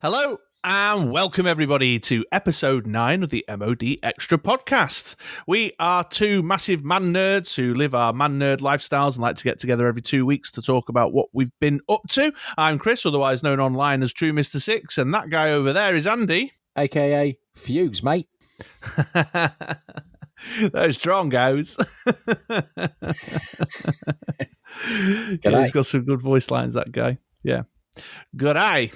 Hello and welcome everybody to episode 9 of the MoDXtra podcast. We are two massive man nerds who live our man nerd lifestyles and like to get together every 2 weeks to talk about what we've been up to. I'm Chris, otherwise known online as True Mr. Six, and that guy over there is Andy. AKA Fugues, mate. Those strong guys. Yeah, he's got some good voice lines, that guy. Yeah. Good eye.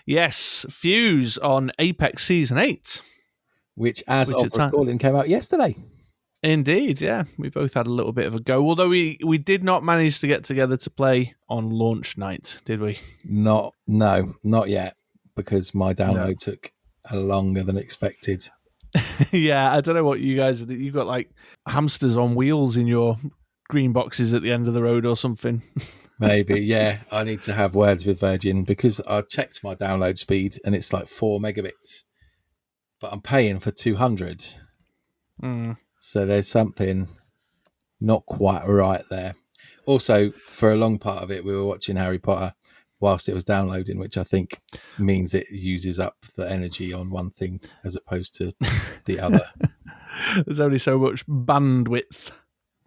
Yes, Fuse on Apex Season 8. Which of recording, came out yesterday. Indeed, yeah. We both had a little bit of a go, although we did not manage to get together to play on launch night, did we? Not yet, because my download took longer than expected. Yeah, I don't know what you guys... You've got like hamsters on wheels in your green boxes at the end of the road or something. Maybe, yeah. I need to have words with Virgin because I checked my download speed and it's like 4 megabits. But I'm paying for 200. So there's something not quite right there. Also, for a long part of it, we were watching Harry Potter whilst it was downloading, which I think means it uses up the energy on one thing as opposed to the other. There's only so much bandwidth.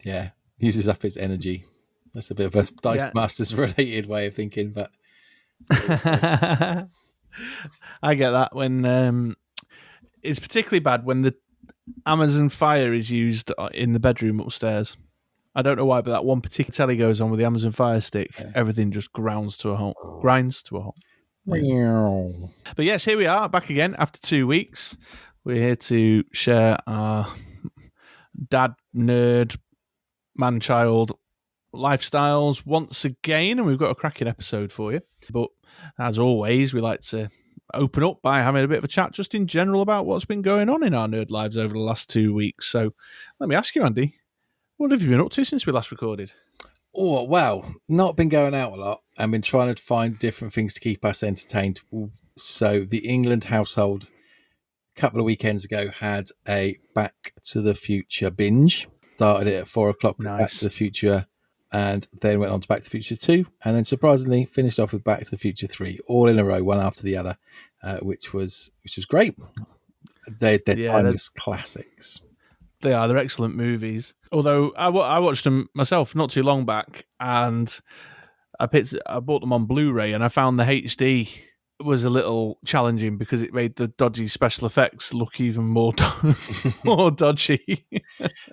Yeah, uses up its energy. That's a bit of a Dice Masters related way of thinking, but I get that when it's particularly bad when the Amazon Fire is used in the bedroom upstairs. I don't know why, but that one particular telly goes on with the Amazon Fire Stick. Yeah. Everything just grinds to a halt. But yes, here we are back again after 2 weeks. We're here to share our dad, nerd, man-child lifestyles once again, and we've got a cracking episode for you. But as always, we like to open up by having a bit of a chat just in general about what's been going on in our nerd lives over the last 2 weeks. So let me ask you, Andy, what have you been up to since we last recorded? Oh, well, not been going out a lot. I've been trying to find different things to keep us entertained. So the England household a couple of weekends ago had a Back to the Future binge. Started it at 4 o'clock with Back to the Future, and then went on to Back to the Future 2, and then surprisingly finished off with Back to the Future 3, all in a row, one after the other, which was great. They're timeless classics. They are. They're excellent movies. Although I watched them myself not too long back, and I bought them on Blu-ray, and I found the HD was a little challenging because it made the dodgy special effects look even more more dodgy.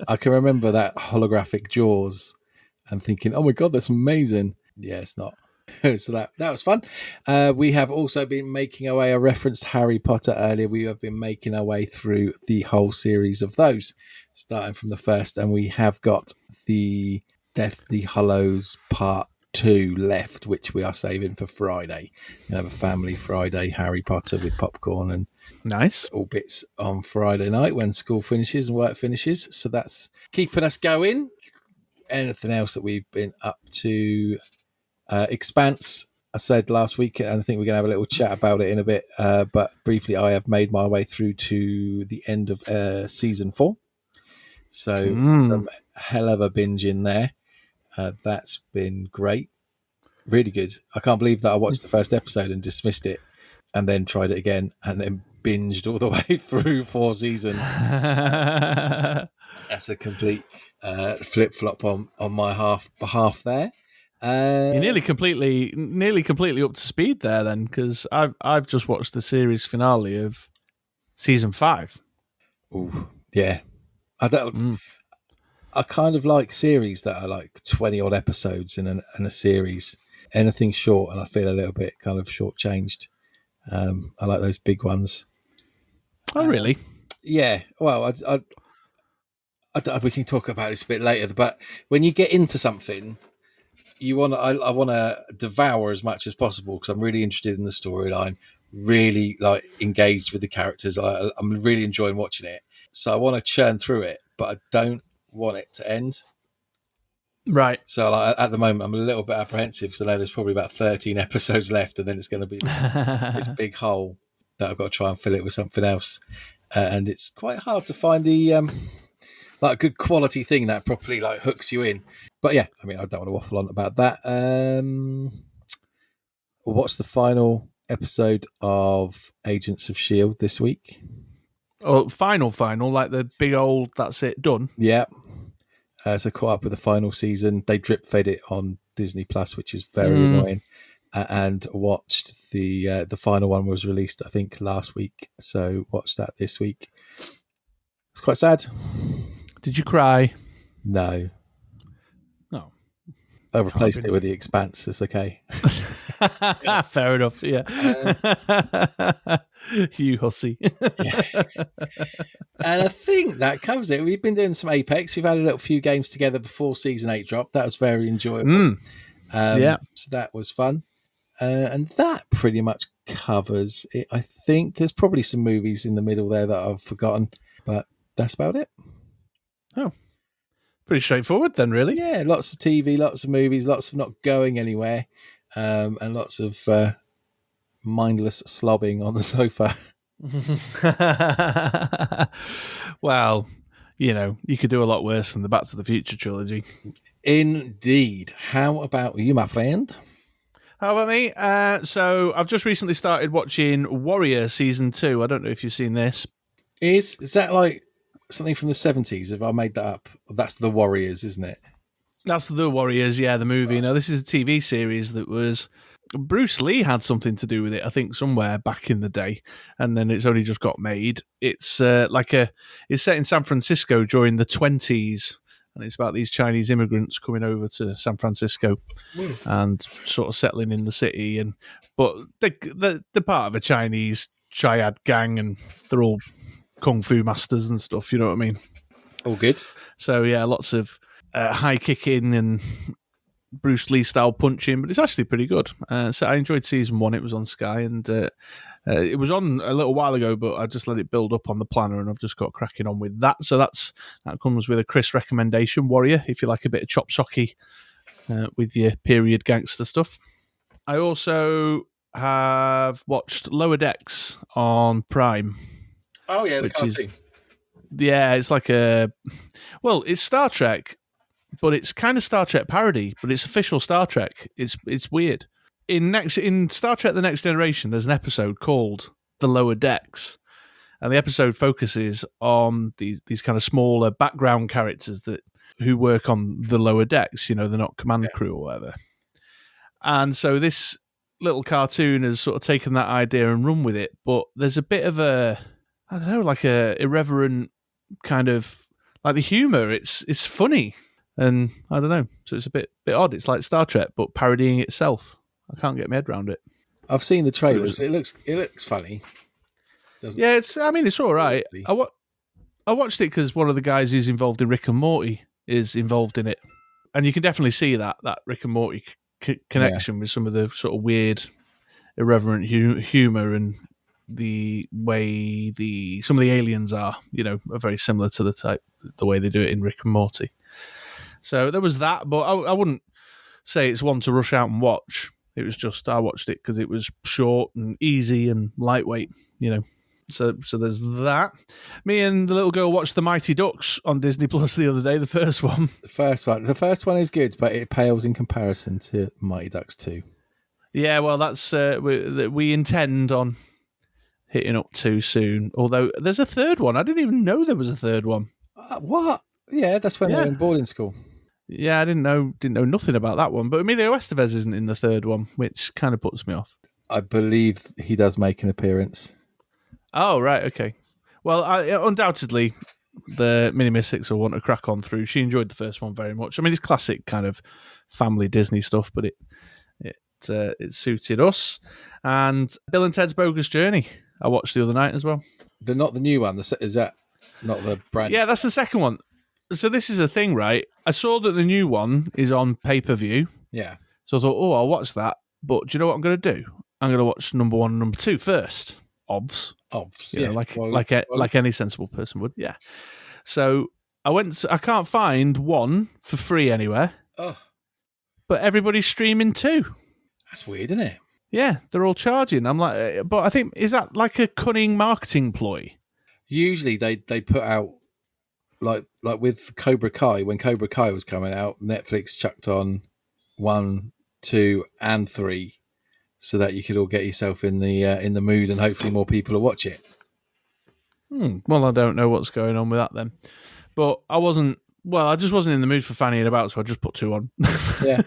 I can remember that holographic Jaws and thinking, oh my God, that's amazing. Yeah, it's not. So that was fun. We have also been making our way, I referenced Harry Potter earlier, we have been making our way through the whole series of those, starting from the first, and we have got the Deathly Hallows Part 2 left, which we are saving for Friday. We have a family Friday Harry Potter with popcorn and nice all bits on Friday night when school finishes and work finishes. So that's keeping us going. Anything else that we've been up to? Expanse, I said last week, and I think we're going to have a little chat about it in a bit. But briefly, I have made my way through to the end of season 4. So some hell of a binge in there. That's been great. Really good. I can't believe that I watched the first episode and dismissed it and then tried it again and then binged all the way through 4 seasons. That's a complete flip-flop on my behalf there. You're nearly completely up to speed there then, because I've just watched the series finale of season 5. Oh, yeah. I kind of like series that are like 20 odd episodes in a series. Anything short, and I feel a little bit kind of shortchanged. I like those big ones. Oh, really? Yeah. Well, we can talk about this a bit later, but when you get into something, I want to devour as much as possible because I'm really interested in the storyline, really like engaged with the characters. I'm really enjoying watching it. So I want to churn through it, but I don't want it to end. Right. So like, at the moment, I'm a little bit apprehensive because I know there's probably about 13 episodes left, and then it's going to be this big hole that I've got to try and fill it with something else. And it's quite hard to find the like a good quality thing that properly like hooks you in. But yeah, I mean, I don't want to waffle on about that. What's the final episode of Agents of S.H.I.E.L.D. this week. Oh, final, like the big old, that's it, done. Yeah. So caught up with the final season. They drip fed it on Disney Plus, which is very annoying. And watched the final one was released, I think, last week. So watched that this week. It's quite sad. Did you cry? No. No. I replaced it with The Expanse. It's okay. Fair enough, yeah. You hussy. Yeah. And I think that covers it. We've been doing some Apex. We've had a little few games together before Season 8 dropped. That was very enjoyable. Yeah. So that was fun. And that pretty much covers it. I think there's probably some movies in the middle there that I've forgotten, but that's about it. Oh, pretty straightforward then, really. Yeah, lots of TV, lots of movies, lots of not going anywhere, and lots of mindless slobbing on the sofa. Well, you could do a lot worse than the Back to the Future trilogy. Indeed. How about you, my friend? How about me? So I've just recently started watching Warrior Season 2. I don't know if you've seen this. Is that like something from the 70s? Have I made that up? That's The Warriors, isn't it? That's The Warriors, yeah, the movie. Now, this is a TV series that was... Bruce Lee had something to do with it, I think, somewhere back in the day, and then it's only just got made. It's it's set in San Francisco during the 20s, and it's about these Chinese immigrants coming over to San Francisco and sort of settling in the city. But they're part of a Chinese triad gang, and they're all kung fu masters and stuff. You know what I mean? All good. So yeah, lots of high kicking and Bruce Lee style punching, but it's actually pretty good. So I enjoyed season 1. It was on Sky, and it was on a little while ago, but I just let it build up on the planner, and I've just got cracking on with that. So that comes with a Chris recommendation, Warrior, if you like a bit of chop socky with your period gangster stuff. I also have watched Lower Decks on Prime. Oh yeah, the cartoon. It's like it's Star Trek, but it's kind of Star Trek parody, but it's official Star Trek. It's weird. In Star Trek: The Next Generation, there's an episode called The Lower Decks, and the episode focuses on these kind of smaller background characters who work on the lower decks. They're not command crew or whatever. And so this little cartoon has sort of taken that idea and run with it, but there's a bit of a irreverent kind of like the humor. It's funny. And I don't know, so it's a bit odd. It's like Star Trek, but parodying itself. I can't get my head around it. I've seen the trailers. It looks funny. It's all right. I watched it because one of the guys who's involved in Rick and Morty is involved in it, and you can definitely see that Rick and Morty connection with some of the sort of weird, irreverent humor and the way some of the aliens are very similar to the way they do it in Rick and Morty. So there was that, but I wouldn't say it's one to rush out and watch. It was just I watched it because it was short and easy and lightweight, So there's that. Me and the little girl watched The Mighty Ducks on Disney Plus the other day, the first one. The first one is good, but it pales in comparison to Mighty Ducks 2. Yeah, well, that's we intend on hitting up too soon. Although there's a third one. I didn't even know there was a third one. What? Yeah, that's when they were in boarding school. Yeah, I didn't know nothing about that one. But Emilio Estevez isn't in the third one, which kind of puts me off. I believe he does make an appearance. Oh, right, okay. Well, undoubtedly, the Mini Mystics will want to crack on through. She enjoyed the first one very much. I mean, it's classic kind of family Disney stuff, but it suited us. And Bill and Ted's Bogus Journey, I watched the other night as well. But not the new one. Is that not the brand? Yeah, that's the second one. So this is a thing, right? I saw that the new one is on pay-per-view. Yeah. So I thought, I'll watch that. But do you know what I'm going to do? I'm going to watch number 1 and number 2 first. Obvs. Yeah. Like any sensible person would. Yeah. So I can't find 1 for free anywhere. Oh. But everybody's streaming 2. That's weird, isn't it? Yeah, they're all charging. I'm like, but I think, is that like a cunning marketing ploy? Usually they put out, like with Cobra Kai, when Cobra Kai was coming out, Netflix chucked on 1, 2, and 3. so that you could all get yourself in the mood, and hopefully more people will watch it. Well, I don't know what's going on with that then. But I just wasn't in the mood for fannying about, so I just put 2 on. Yeah.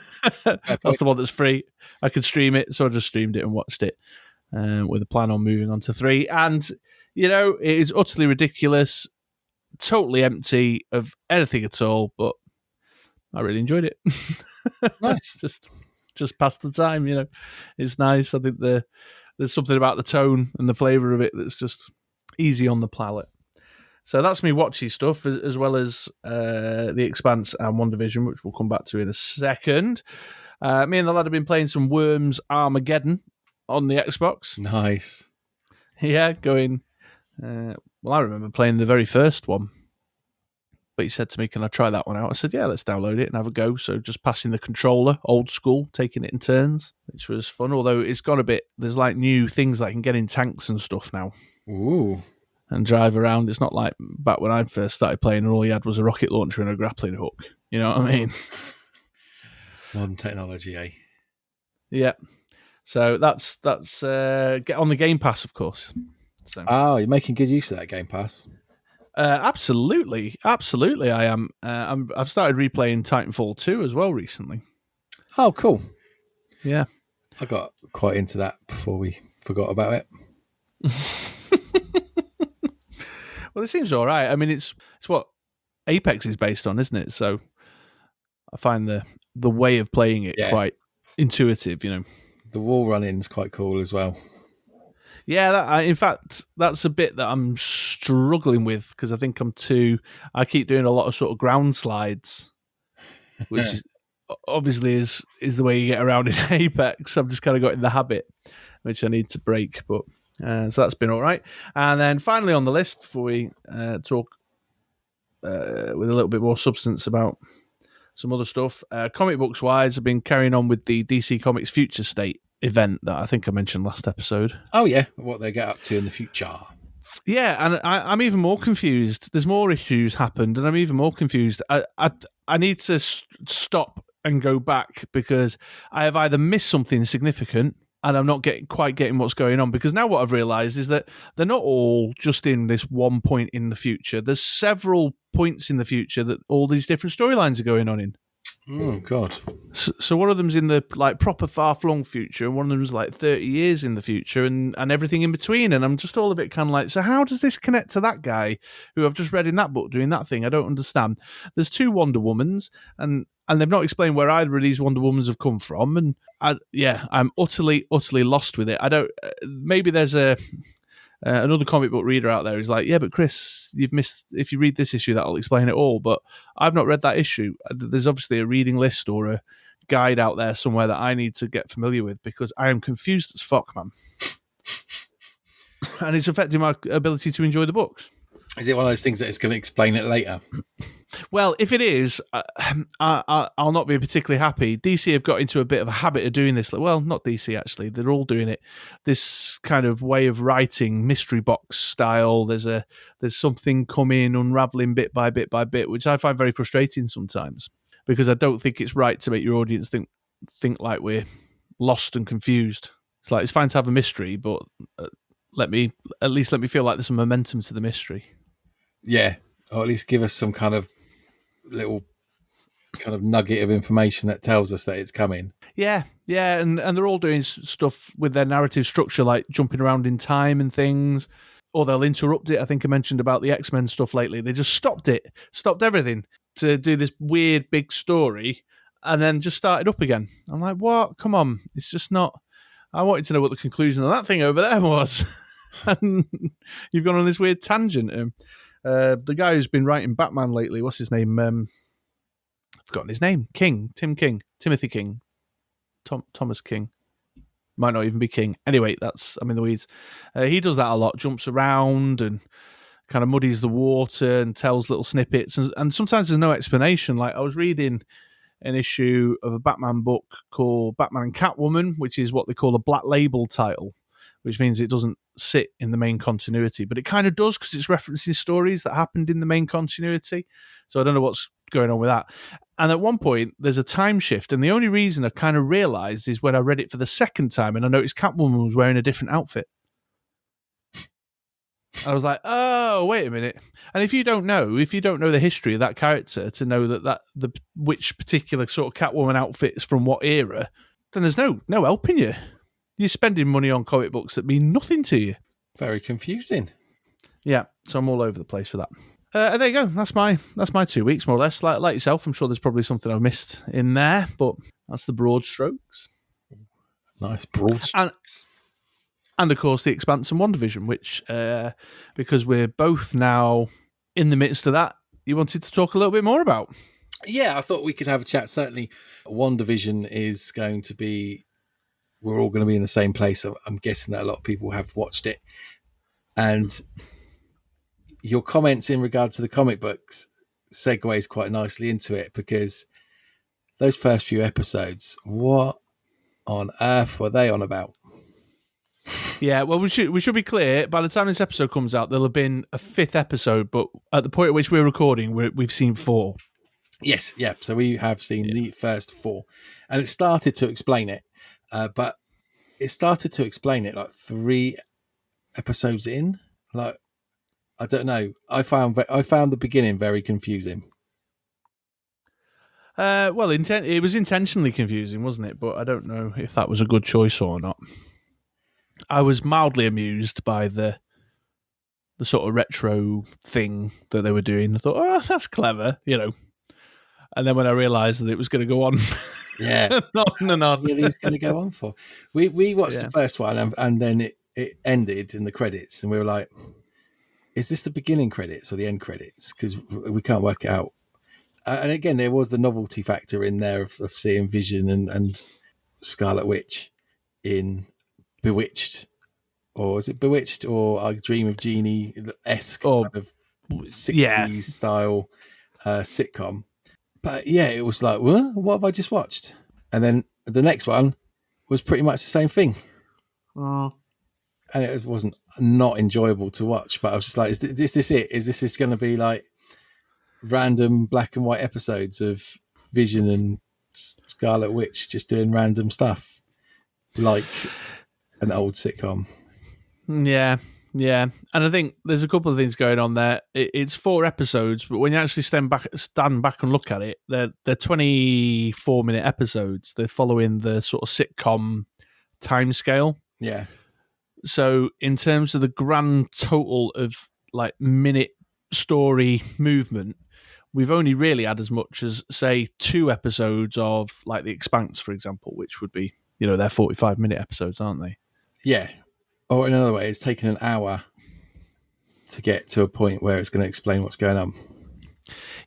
That's the one that's free. I could stream it, so I just streamed it and watched it with a plan on moving on to 3. And, it is utterly ridiculous, totally empty of anything at all, but I really enjoyed it. Nice. just passed the time, It's nice. I think there's something about the tone and the flavour of it that's just easy on the palate. So that's me watchy stuff, as well as The Expanse and Wandavision, which we'll come back to in a second. Me and the lad have been playing some Worms Armageddon on the Xbox. Nice. Yeah, going... I remember playing the very first one. But he said to me, can I try that one out? I said, yeah, let's download it and have a go. So just passing the controller, old school, taking it in turns, which was fun. Although it's got a bit... There's like new things that can get in tanks and stuff now. Ooh. And drive around. It's not like back when I first started playing and all he had was a rocket launcher and a grappling hook. You know what I mean? Modern technology, eh? Yeah. So that's get on the Game Pass, of course. So. Oh, you're making good use of that Game Pass. Absolutely I am. I've started replaying Titanfall 2 as well recently. Oh, cool. Yeah. I got quite into that before we forgot about it. Well, it seems all right. I mean, it's what Apex is based on, isn't it? So I find the way of playing it quite intuitive, The wall running's quite cool as well. Yeah, in fact, that's a bit that I'm struggling with because I think I keep doing a lot of sort of ground slides, which is, obviously is the way you get around in Apex. I've just kind of got in the habit, which I need to break, but so that's been all right. And then finally on the list, before we talk with a little bit more substance about some other stuff, comic books wise, I've been carrying on with the DC Comics Future State event that I think I mentioned last episode. Oh yeah, what they get up to in the future. Yeah, and I'm even more confused. There's more issues happened, and I'm even more confused. I need to stop and go back because I have either missed something significant and I'm not quite getting what's going on, because now what I've realised is that they're not all just in this one point in the future. There's several points in the future that all these different storylines are going on in. Oh, God. So one of them's in the like proper far-flung future, and one of them's like 30 years in the future, and everything in between. And I'm just all of it kind of like, so how does this connect to that guy who I've just read in that book doing that thing? I don't understand. There's 2 Wonder Womans, and they've not explained where either of these Wonder Womans have come from. And I'm utterly lost with it. I don't. Maybe there's another comic book reader out there who's like, yeah, but Chris, you've missed, if you read this issue, that'll explain it all. But I've not read that issue. There's obviously a reading list or a guide out there somewhere that I need to get familiar with, because I am confused as fuck, man. And it's affecting my ability to enjoy the books. Is it one of those things that it's going to explain it later? Well, if it is, I'll not be particularly happy. DC have got into a bit of a habit of doing this. Well, not DC, actually. They're all doing it. This kind of way of writing, mystery box style. There's something coming, unraveling bit by bit by bit, which I find very frustrating sometimes, because I don't think it's right to make your audience think like we're lost and confused. It's like, it's fine to have a mystery, but let me feel like there's some momentum to the mystery. Yeah, or at least give us some kind of little kind of nugget of information that tells us that it's coming. Yeah, and they're all doing stuff with their narrative structure, like jumping around in time and things, or they'll interrupt it. I think I mentioned about the X-Men stuff lately. They just stopped everything to do this weird big story, and then just started up again. I'm like, what? Come on, it's just not... I wanted to know what the conclusion of that thing over there was. And you've gone on this weird tangent. The guy who's been writing Batman lately, what's his name? I've forgotten his name. Timothy King, Thomas King. Might not even be King. Anyway, I'm in the weeds. He does that a lot, jumps around and kind of muddies the water and tells little snippets. And sometimes there's no explanation. Like, I was reading an issue of a Batman book called Batman and Catwoman, which is what they call a black label title, which means it doesn't sit in the main continuity. But it kind of does because it's referencing stories that happened in the main continuity. So I don't know what's going on with that. And at one point, there's a time shift. And the only reason I kind of realised is when I read it for the second time and I noticed Catwoman was wearing a different outfit. I was like, oh, wait a minute. And if you don't know the history of that character to know which particular sort of Catwoman outfit is from what era, then there's no helping you. You're spending money on comic books that mean nothing to you. Very confusing. Yeah, so I'm all over the place with that. And there you go. That's my 2 weeks, more or less. Like yourself, I'm sure there's probably something I've missed in there, but that's the broad strokes. Nice broad strokes. And of course, The Expanse and Wandavision, which, because we're both now in the midst of that, you wanted to talk a little bit more about. Yeah, I thought we could have a chat. Certainly, Wandavision is going to be, we're all going to be in the same place. I'm guessing that a lot of people have watched it. And your comments in regard to the comic books segues quite nicely into it, because those first few episodes, what on earth were they on about? Yeah, well, we should be clear. By the time this episode comes out, there'll have been a 5th episode, but at the point at which we're recording, we've seen 4. Yes, yeah. So we have seen the first 4, and it started to explain it, but it started to explain it like 3 episodes in. Like, I don't know. I found the beginning very confusing. Well, it was intentionally confusing, wasn't it? But I don't know if that was a good choice or not. I was mildly amused by the sort of retro thing that they were doing. I thought, oh, that's clever, And then when I realised that it was going to go on, yeah, on. Really, it's going to go on for. We watched the first one, and then it ended in the credits, and we were like, "Is this the beginning credits or the end credits?" Because we can't work it out. And again, there was the novelty factor in there of seeing Vision and Scarlet Witch in Bewitched, or is it Bewitched, or I Dream of Jeannie-esque kind of 60s style sitcom. But yeah, it was like, what have I just watched? And then the next one was pretty much the same thing. And it wasn't not enjoyable to watch, but I was just like, is this it? Is this just going to be like random black and white episodes of Vision and Scarlet Witch just doing random stuff like an old sitcom? Yeah. And I think there's a couple of things going on there. It's 4 episodes, but when you actually stand back and look at it, they're 24-minute episodes. They're following the sort of sitcom timescale. Yeah. So in terms of the grand total of like minute story movement, we've only really had as much as, say, 2 episodes of like The Expanse, for example, which would be, they're 45-minute episodes, aren't they? Yeah. Or in another way, it's taken an hour to get to a point where it's going to explain what's going on.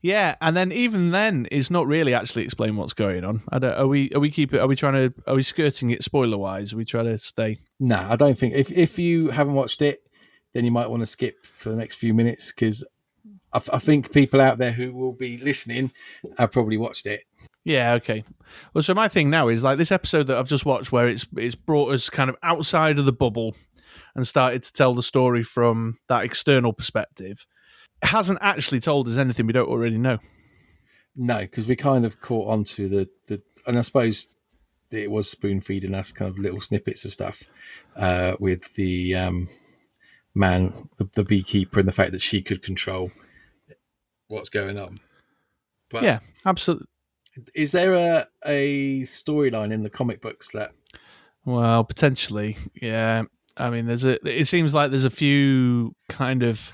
Yeah, and then even then, it's not really actually explain what's going on. Are we skirting it spoiler wise? Are we trying to stay? No, I don't think. If you haven't watched it, then you might want to skip for the next few minutes, because I think people out there who will be listening have probably watched it. Yeah, okay. Well, so my thing now is like this episode that I've just watched, where it's brought us kind of outside of the bubble and started to tell the story from that external perspective. It hasn't actually told us anything we don't already know. No, because we kind of caught onto the and I suppose it was spoon feeding us kind of little snippets of stuff with the man, the beekeeper, and the fact that she could control what's going on. But yeah, absolutely. Is there a storyline in the comic books that? Well, potentially, yeah. I mean, it seems like there's a few kind of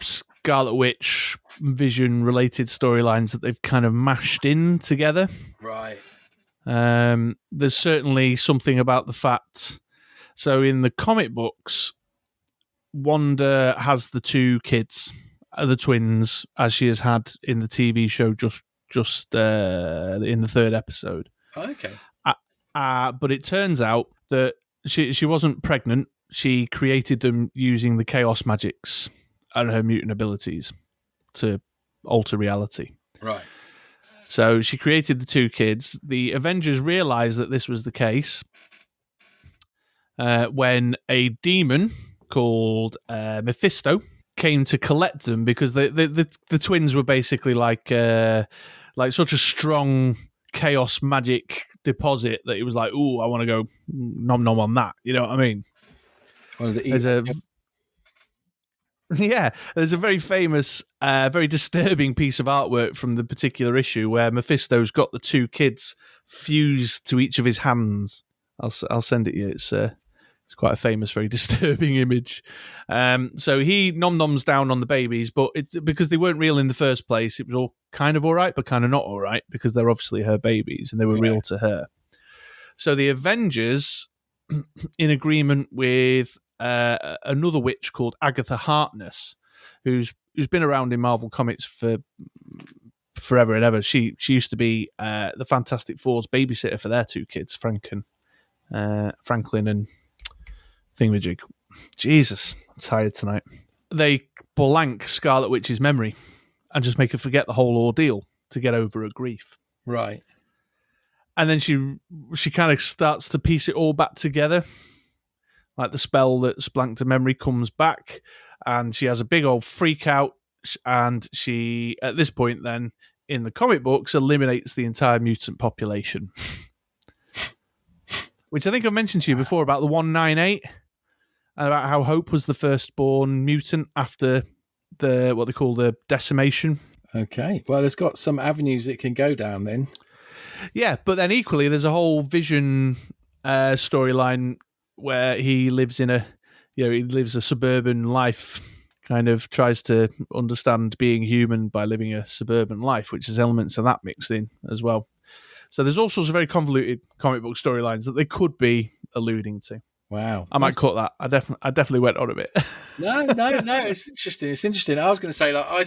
Scarlet Witch Vision related storylines that they've kind of mashed in together. Right. There's certainly something about the fact. So in the comic books, Wanda has the 2 kids, the twins, as she has had in the TV show just in the 3rd episode. Okay. But it turns out that she wasn't pregnant. She created them using the chaos magics and her mutant abilities to alter reality. Right. So she created the 2 kids. The Avengers realized that this was the case. when a demon called Mephisto came to collect them because the twins were basically like such a strong chaos magic deposit that it was like, ooh, I want to go nom nom on that. You know what I mean? There's a very famous, very disturbing piece of artwork from the particular issue where Mephisto's got the two kids fused to each of his hands. I'll send it you. It's quite a famous, very disturbing image. So he nom-noms down on the babies, but it's because they weren't real in the first place. It was all kind of all right, but kind of not all right because they're obviously her babies and they were real to her. So the Avengers, in agreement with another witch called Agatha Harkness, who's been around in Marvel Comics for forever and ever. She used to be the Fantastic Four's babysitter for their two kids, Franklin and Thingamajig. Jesus, I'm tired tonight. They blank Scarlet Witch's memory and just make her forget the whole ordeal to get over her grief. Right. And then she kind of starts to piece it all back together. Like the spell that's blanked her memory comes back and she has a big old freak out. And she, at this point then, in the comic books, eliminates the entire mutant population. Which I think I've mentioned to you before about the 198. And about how Hope was the firstborn mutant after what they call the decimation. Okay. Well, there's got some avenues it can go down then. Yeah, but then equally, there's a whole Vision storyline where he lives he lives a suburban life, kind of tries to understand being human by living a suburban life, which has elements of that mixed in as well. So there's all sorts of very convoluted comic book storylines that they could be alluding to. Wow. I might cut that. I definitely went on a bit. No. It's interesting. It's interesting. I was going to say, I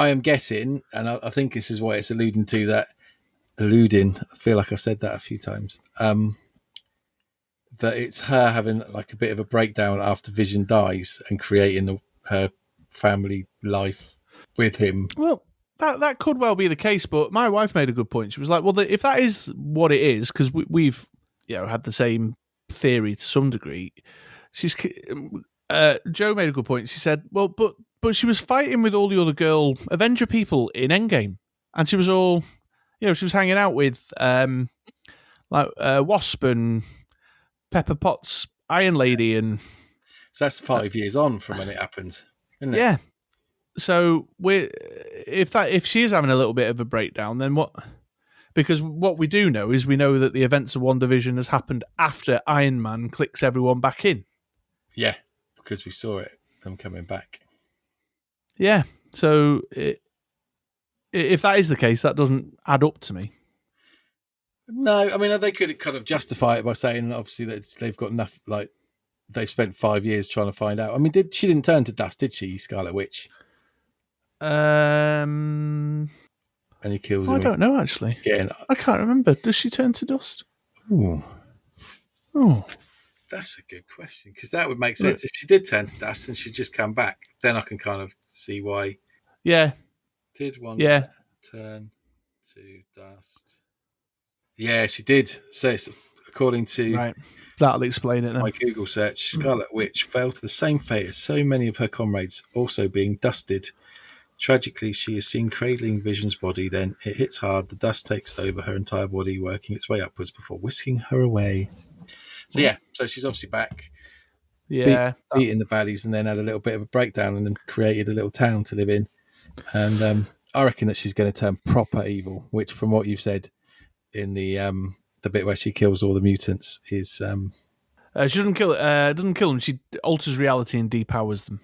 am guessing, and I think this is what it's alluding to. I feel like I said that a few times. That it's her having like a bit of a breakdown after Vision dies and creating her family life with him. Well, that could well be the case, but my wife made a good point. She was like, "Well, if that is what it is, because we've had the same theory to some degree." Joe made a good point. She said, "Well, but she was fighting with all the other girl Avenger people in Endgame, and she was all, she was hanging out with Wasp and Pepper Potts, Iron Lady, and so that's 5 years on from when it happened, isn't it? Yeah. So if she is having a little bit of a breakdown, then what? Because what we do know is we know that the events of WandaVision has happened after Iron Man clicks everyone back in. Yeah, because we saw them coming back. Yeah. So if that is the case, that doesn't add up to me. No, I mean, they could kind of justify it by saying, obviously, that they've got enough, like, they've spent 5 years trying to find out. I mean, she didn't turn to dust, did she, Scarlet Witch? And he kills her. I don't know, actually. Again. I can't remember. Does she turn to dust? Ooh. Oh. That's a good question, because that would make sense. If she did turn to dust and she'd just come back, then I can kind of see why. Yeah. Did Wanda turn to dust? Yeah, she did. So it's, according to... Right. That'll explain it then. My Google search, Scarlet Witch fell to the same fate as so many of her comrades, also being dusted. Tragically, she is seen cradling Vision's body, then it hits hard, the dust takes over her entire body, working its way upwards before whisking her away. So so she's obviously back, beating the baddies, and then had a little bit of a breakdown and then created a little town to live in. And I reckon that she's going to turn proper evil, which from what you've said in the bit where she kills all the mutants is... she doesn't kill them, she alters reality and depowers them.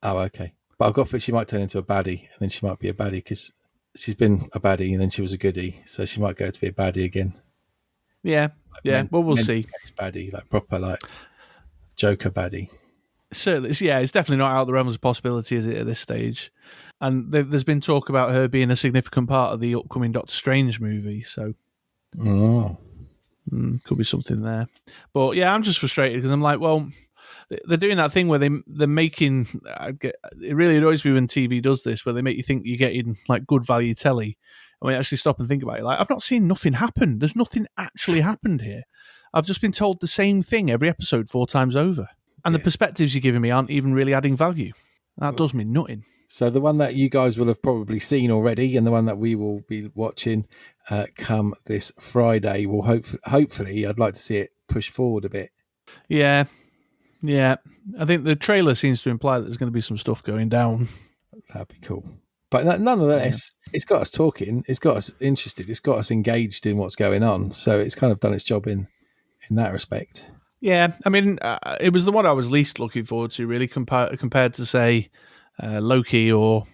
Oh, okay. But I've got she might turn into a baddie, and then she might be a baddie because she's been a baddie and then she was a goodie, so she might go to be a baddie again. Yeah, well, we'll see. Baddie, like proper, like Joker baddie. Certainly, it's definitely not out of the realms of possibility, is it, at this stage? And there's been talk about her being a significant part of the upcoming Doctor Strange movie, so could be something there. But yeah, I'm just frustrated because I'm like, well, they're doing that thing where they're making... It really annoys me when TV does this, where they make you think you're getting like good value telly. And when you actually stop and think about it, like, I've not seen nothing happen. There's nothing actually happened here. I've just been told the same thing every episode 4 times over. And the perspectives you're giving me aren't even really adding value. That does me nutting. So the one that you guys will have probably seen already, and the one that we will be watching come this Friday, will hopefully, I'd like to see it push forward a bit. Yeah. I think the trailer seems to imply that there's going to be some stuff going down. That'd be cool. But nonetheless, it's got us talking. It's got us interested. It's got us engaged in what's going on. So it's kind of done its job in that respect. Yeah, I mean, it was the one I was least looking forward to, really, compared to, say, Loki or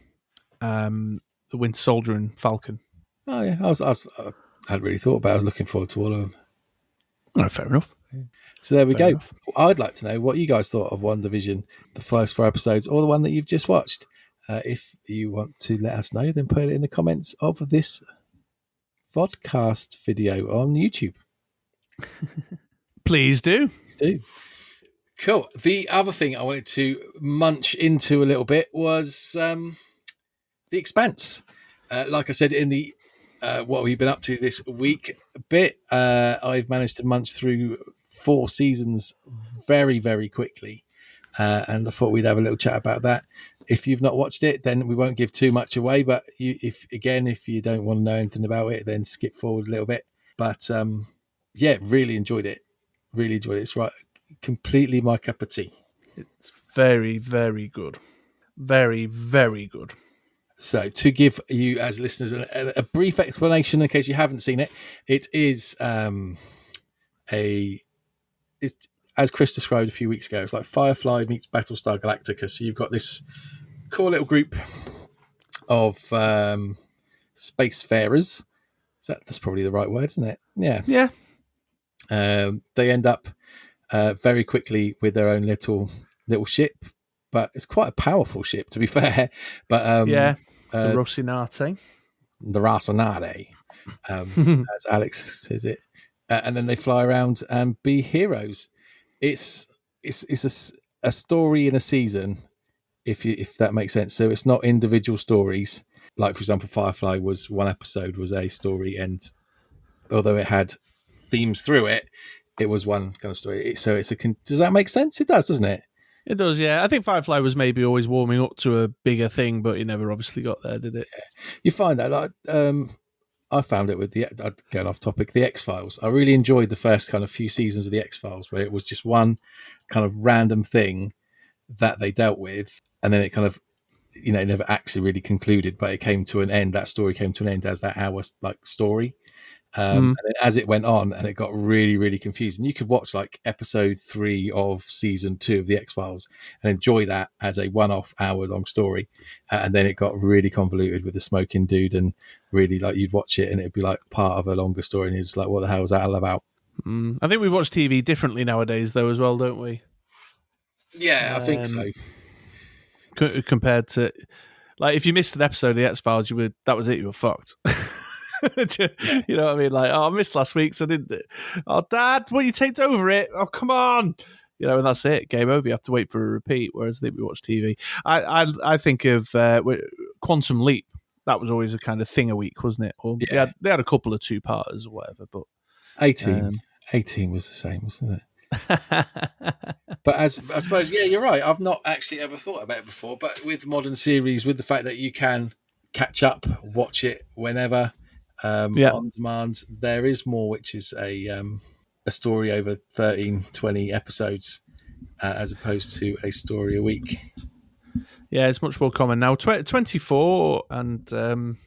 the Winter Soldier and Falcon. Oh, yeah. I hadn't really thought about it. I was looking forward to all of them. Oh, fair enough. So there we Fair go. enough. I'd like to know what you guys thought of WandaVision, the first 4 episodes, or the one that you've just watched. If you want to let us know, then put it in the comments of this vodcast video on YouTube. Please do. Please do. Cool. The other thing I wanted to munch into a little bit was The Expanse. Like I said, in the what we've been up to this week a bit, I've managed to munch through 4 seasons very, very quickly. And I thought we'd have a little chat about that. If you've not watched it, then we won't give too much away. But if you don't want to know anything about it, then skip forward a little bit. But really enjoyed it. Really enjoyed it. It's right, completely my cup of tea. It's very, very good. Very, very good. So to give you as listeners a brief explanation in case you haven't seen it, it is it's, as Chris described a few weeks ago, it's like Firefly meets Battlestar Galactica. So you've got this cool little group of spacefarers. That's probably the right word, isn't it? Yeah. Yeah. They end up very quickly with their own little ship, but it's quite a powerful ship, to be fair. But the Rocinante. The Rocinante, as Alex says it. And then they fly around and be heroes. It's a story in a season, if that makes sense. So it's not individual stories. Like, for example, Firefly was one episode was a story, and although it had themes through it, it was one kind of story. So does that make sense? It does, doesn't it? It does, yeah. I think Firefly was maybe always warming up to a bigger thing, but it never obviously got there, did it? Yeah. You find that, like, I found it with going off topic, the X-Files. I really enjoyed the first kind of few seasons of the X-Files, where it was just one kind of random thing that they dealt with, and then it kind of, it never actually really concluded, but it came to an end. That story came to an end as that hour like story. And then as it went on, and it got really, really confusing. You could watch like episode 3 of season 2 of the X-Files and enjoy that as a one-off hour-long story. And then it got really convoluted with the smoking dude, and really, like, you'd watch it and it'd be like part of a longer story, and you're just like, what the hell is that all about? I think we watch TV differently nowadays, though, as well, don't we? Yeah, I think so. Compared to, like, if you missed an episode of the X-Files, that was it. You were fucked. You know what I mean? Like, I missed last week, so I didn't. Oh, Dad, you taped over it? Oh, come on! And that's it. Game over. You have to wait for a repeat. Whereas I think we watch TV. I think of Quantum Leap. That was always a kind of thing a week, wasn't it? Or yeah. they had a couple of 2-parters or whatever. But 18 was the same, wasn't it? But I suppose, yeah, you're right. I've not actually ever thought about it before. But with modern series, with the fact that you can catch up, watch it whenever. On demand, there is more, which is a story over 13, 20 episodes as opposed to a story a week. Yeah, it's much more common now. 24 and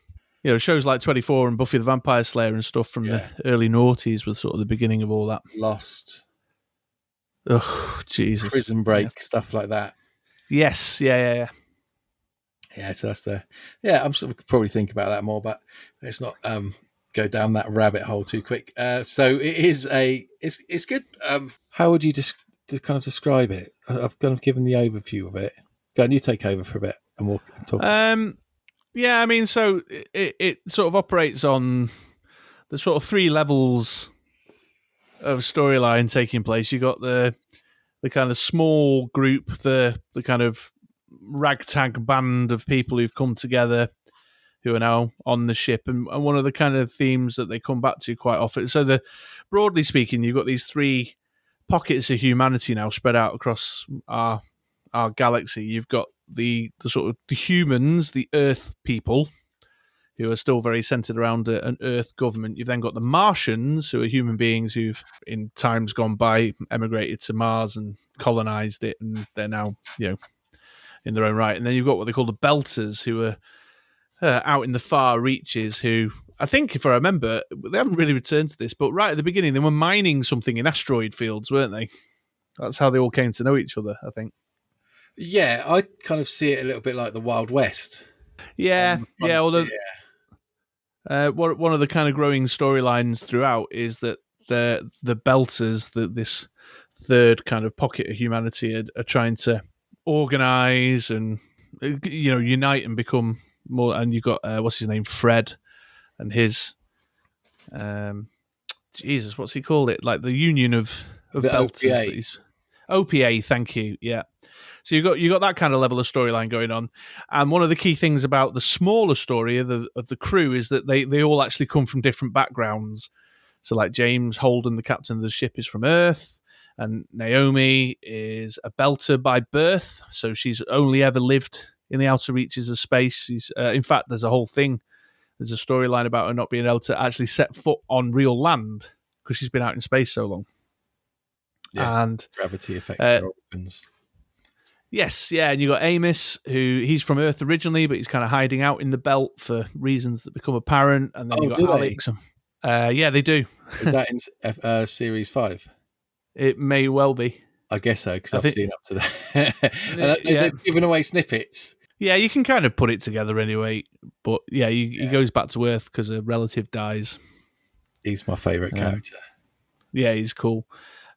shows like 24 and Buffy the Vampire Slayer and stuff from the early noughties was sort of the beginning of all that. Lost. Oh, Jesus. Prison Break, stuff like that. Yes, yeah. Yeah, so that's I'm sure we could probably think about that more, but let's not go down that rabbit hole too quick. So it is it's good. How would you just kind of describe it? I've kind of given the overview of it. Go on, you take over for a bit and we'll talk. Yeah, I mean, so it sort of operates on the sort of 3 levels of storyline taking place. You got the kind of small group, the kind of ragtag band of people who've come together, who are now on the ship, and one of the kind of themes that they come back to quite often. So, broadly speaking, you've got these three pockets of humanity now spread out across our galaxy. You've got the sort of the humans, the Earth people, who are still very centered around an Earth government. You've then got the Martians, who are human beings who've, in times gone by, emigrated to Mars and colonized it, and they're now, in their own right. And then you've got what they call the Belters, who are out in the far reaches, who I think, if I remember, they haven't really returned to this, but right at the beginning, they were mining something in asteroid fields, weren't they? That's how they all came to know each other, I think. Yeah, I kind of see it a little bit like the Wild West. Yeah. Although one of the kind of growing storylines throughout is that the Belters, this third kind of pocket of humanity, are trying to organize and unite and become more. And you've got what's his name, Fred, and his Jesus, what's he called it? Like the Union of the Belters. OPA, thank you. Yeah. So you got that kind of level of storyline going on, and one of the key things about the smaller story of the crew is that they all actually come from different backgrounds. So like James Holden, the captain of the ship, is from Earth, and Naomi is a Belter by birth, so she's only ever lived in the outer reaches of space. She's in fact, there's a whole thing. There's a storyline about her not being able to actually set foot on real land because she's been out in space so long. Yeah, and gravity affects their organs. Yes, yeah, and you got Amos, he's from Earth originally, but he's kind of hiding out in the belt for reasons that become apparent. And then you got Alex. Yeah, they do. Is that in Series 5? It may well be. I guess so, because I've seen up to that. And they've given away snippets. Yeah, you can kind of put it together anyway. But yeah, he goes back to Earth because a relative dies. He's my favourite character. Yeah, he's cool.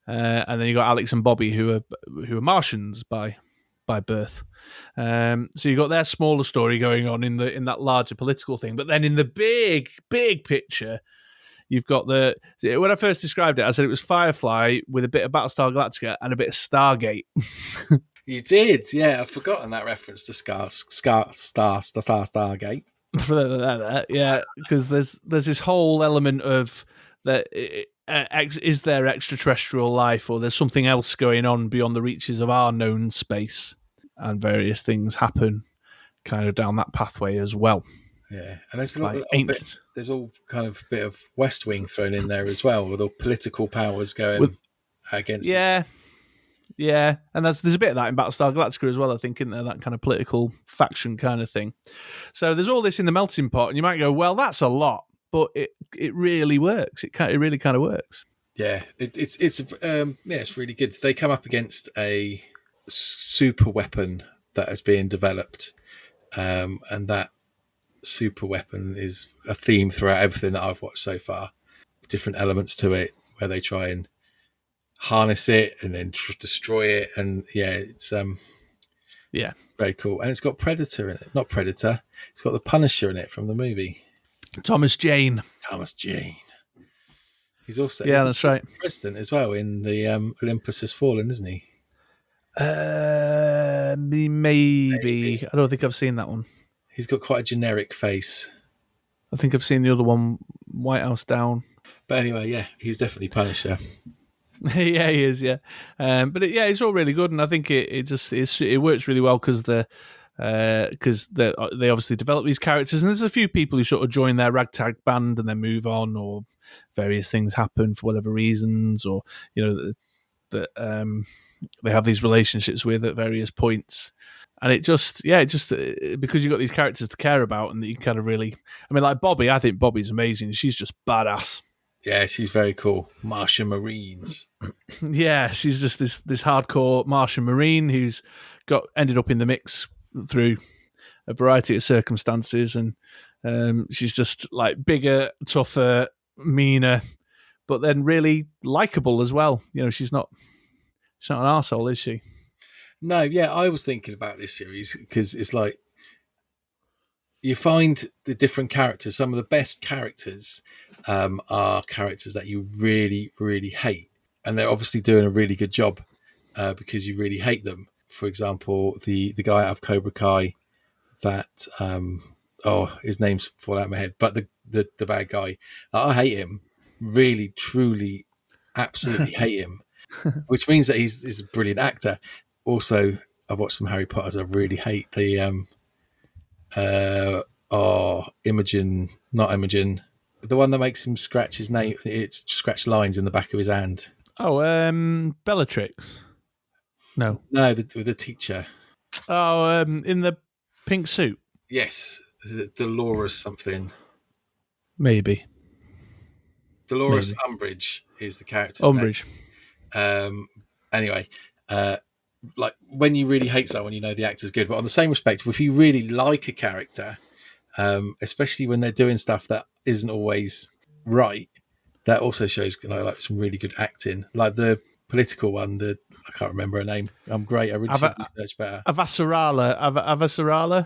And then you got Alex and Bobby, who are Martians by birth. So you got their smaller story going on in that larger political thing, but then in the big picture, you've got when I first described it, I said it was Firefly with a bit of Battlestar Galactica and a bit of Stargate. You did, yeah. I've forgotten that reference to Stargate. Yeah, because there's this whole element of that. Is there extraterrestrial life, or there's something else going on beyond the reaches of our known space? And various things happen kind of down that pathway as well. Yeah, and there's all kind of bit of West Wing thrown in there as well, with all political powers going against. Yeah, and there's a bit of that in Battlestar Galactica as well, I think, isn't there? That kind of political faction kind of thing. So there's all this in the melting pot, and you might go, well, that's a lot, but it really works. It really kind of works. Yeah, it's really good. They come up against a super weapon that is being developed, and that super weapon is a theme throughout everything that I've watched so far. Different elements to it where they try and harness it and then destroy it, and it's very cool. And it's got Predator in it, not Predator. It's got the Punisher in it from the movie. Thomas Jane. He's also that's right. President as well in the Olympus Has Fallen, isn't he? Maybe. I don't think I've seen that one. He's got quite a generic face. I think I've seen the other one, White House Down. But anyway, he's definitely Punisher. Yeah, he is. Yeah, but it's all really good, and I think it works really well because they obviously develop these characters, and there's a few people who sort of join their ragtag band and then move on, or various things happen for whatever reasons, or that they have these relationships with at various points. And it just because you've got these characters to care about, and that you kind of really, I mean, like Bobby, I think Bobby's amazing. She's just badass. Yeah, she's very cool. Martian Marines. Yeah, she's just this hardcore Martian Marine who's ended up in the mix through a variety of circumstances, and she's just like bigger, tougher, meaner, but then really likable as well. She's not an arsehole, is she? No, yeah, I was thinking about this series because it's like you find the different characters. Some of the best characters are characters that you really, really hate. And they're obviously doing a really good job because you really hate them. For example, the guy out of Cobra Kai that his name's falling out of my head, but the bad guy, I hate him, really, truly, absolutely hate him, which means that he's a brilliant actor. Also, I've watched some Harry Potters. I really hate the not Imogen, the one that makes him scratch his name. It's scratch lines in the back of his hand. Oh, Bellatrix. No, the teacher. Oh, in the pink suit. Yes, Dolores something. Maybe. Dolores Umbridge is the character's Umbridge. name. Anyway, like when you really hate someone, you know the actor's good. But on the same respect, if you really like a character, especially when they're doing stuff that isn't always right, that also shows like some really good acting. Like the political one, I can't remember her name. I'm great. I really should research better. Avasarala.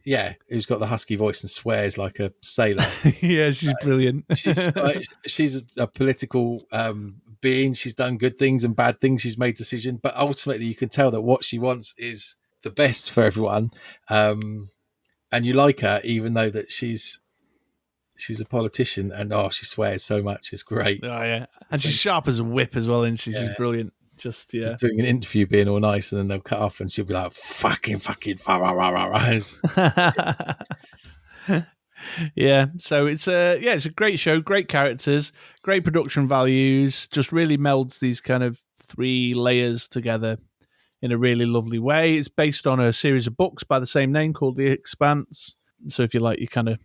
Yeah, who's got the husky voice and swears like a sailor. Yeah, she's brilliant. She's a political being. She's done good things and bad things. She's made decisions, but ultimately you can tell that what she wants is the best for everyone. And you like her, even though that she's a politician, and she swears so much. It's great. Oh yeah, and she's sharp as a whip as well, isn't she? She's brilliant. Just she's doing an interview, being all nice, and then they'll cut off, and she'll be like, "Fucking, rah, rah, rah, rah." Yeah, so it's a great show, great characters, great production values. Just really melds these kind of three layers together in a really lovely way. It's based on a series of books by the same name called The Expanse. So if you like your kind of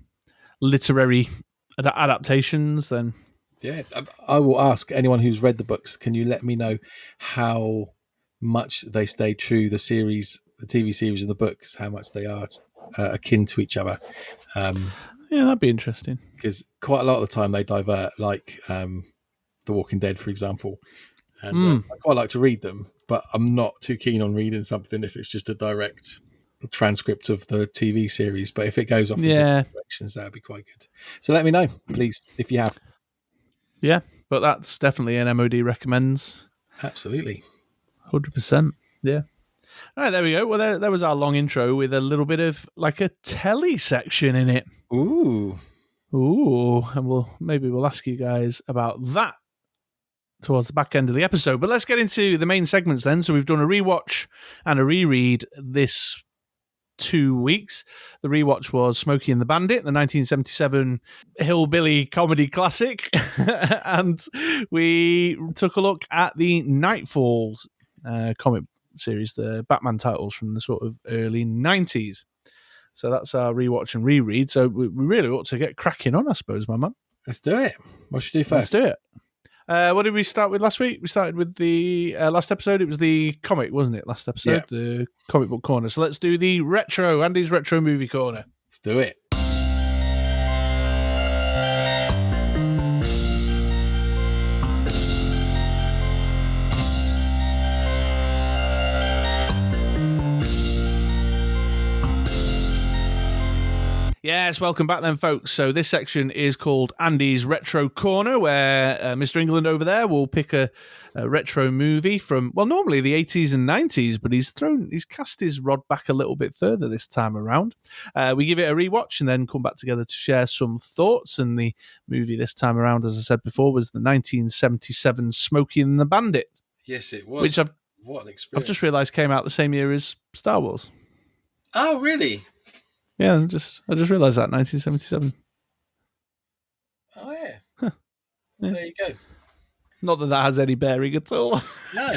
literary adaptations, then yeah, I will ask anyone who's read the books, can you let me know how much they stay true, the TV series and the books, how much they are akin to each other? Yeah, that'd be interesting. Because quite a lot of the time they divert, like The Walking Dead, for example. And I quite like to read them, but I'm not too keen on reading something if it's just a direct transcript of the TV series. But if it goes off in different directions, that'd be quite good. So let me know, please, if you have. Yeah, but that's definitely an MOD recommends. Absolutely. 100%. Yeah. All right, there we go. Well, there was our long intro with a little bit of like a telly section in it. Ooh. And we'll ask you guys about that towards the back end of the episode. But let's get into the main segments then. So we've done a rewatch and a reread this 2 weeks. The rewatch was Smokey and the Bandit, the 1977 hillbilly comedy classic. And we took a look at the Knightfall comic series, the Batman titles from the sort of early 90s. So that's our rewatch and reread. So we really ought to get cracking on, I suppose, my man. Let's do it. What should we do first? Let's do it. What did we start with last week? We started with the last episode. It was the comic, wasn't it? Last episode, the comic book corner. So let's do the Andy's retro movie corner. Let's do it. Yes, welcome back then, folks. So this section is called Andy's Retro Corner, where Mr. England over there will pick a retro movie from, well, normally the 80s and 90s, but he's cast his rod back a little bit further this time around. We give it a rewatch and then come back together to share some thoughts. And the movie this time around, as I said before, was the 1977 Smokey and the Bandit. Yes, it was. Which what an experience. I've just realised came out the same year as Star Wars. Oh, really? Yeah, I just realised that, 1977. Oh, yeah. Huh. Well, there you go. Not that has any bearing at all. No.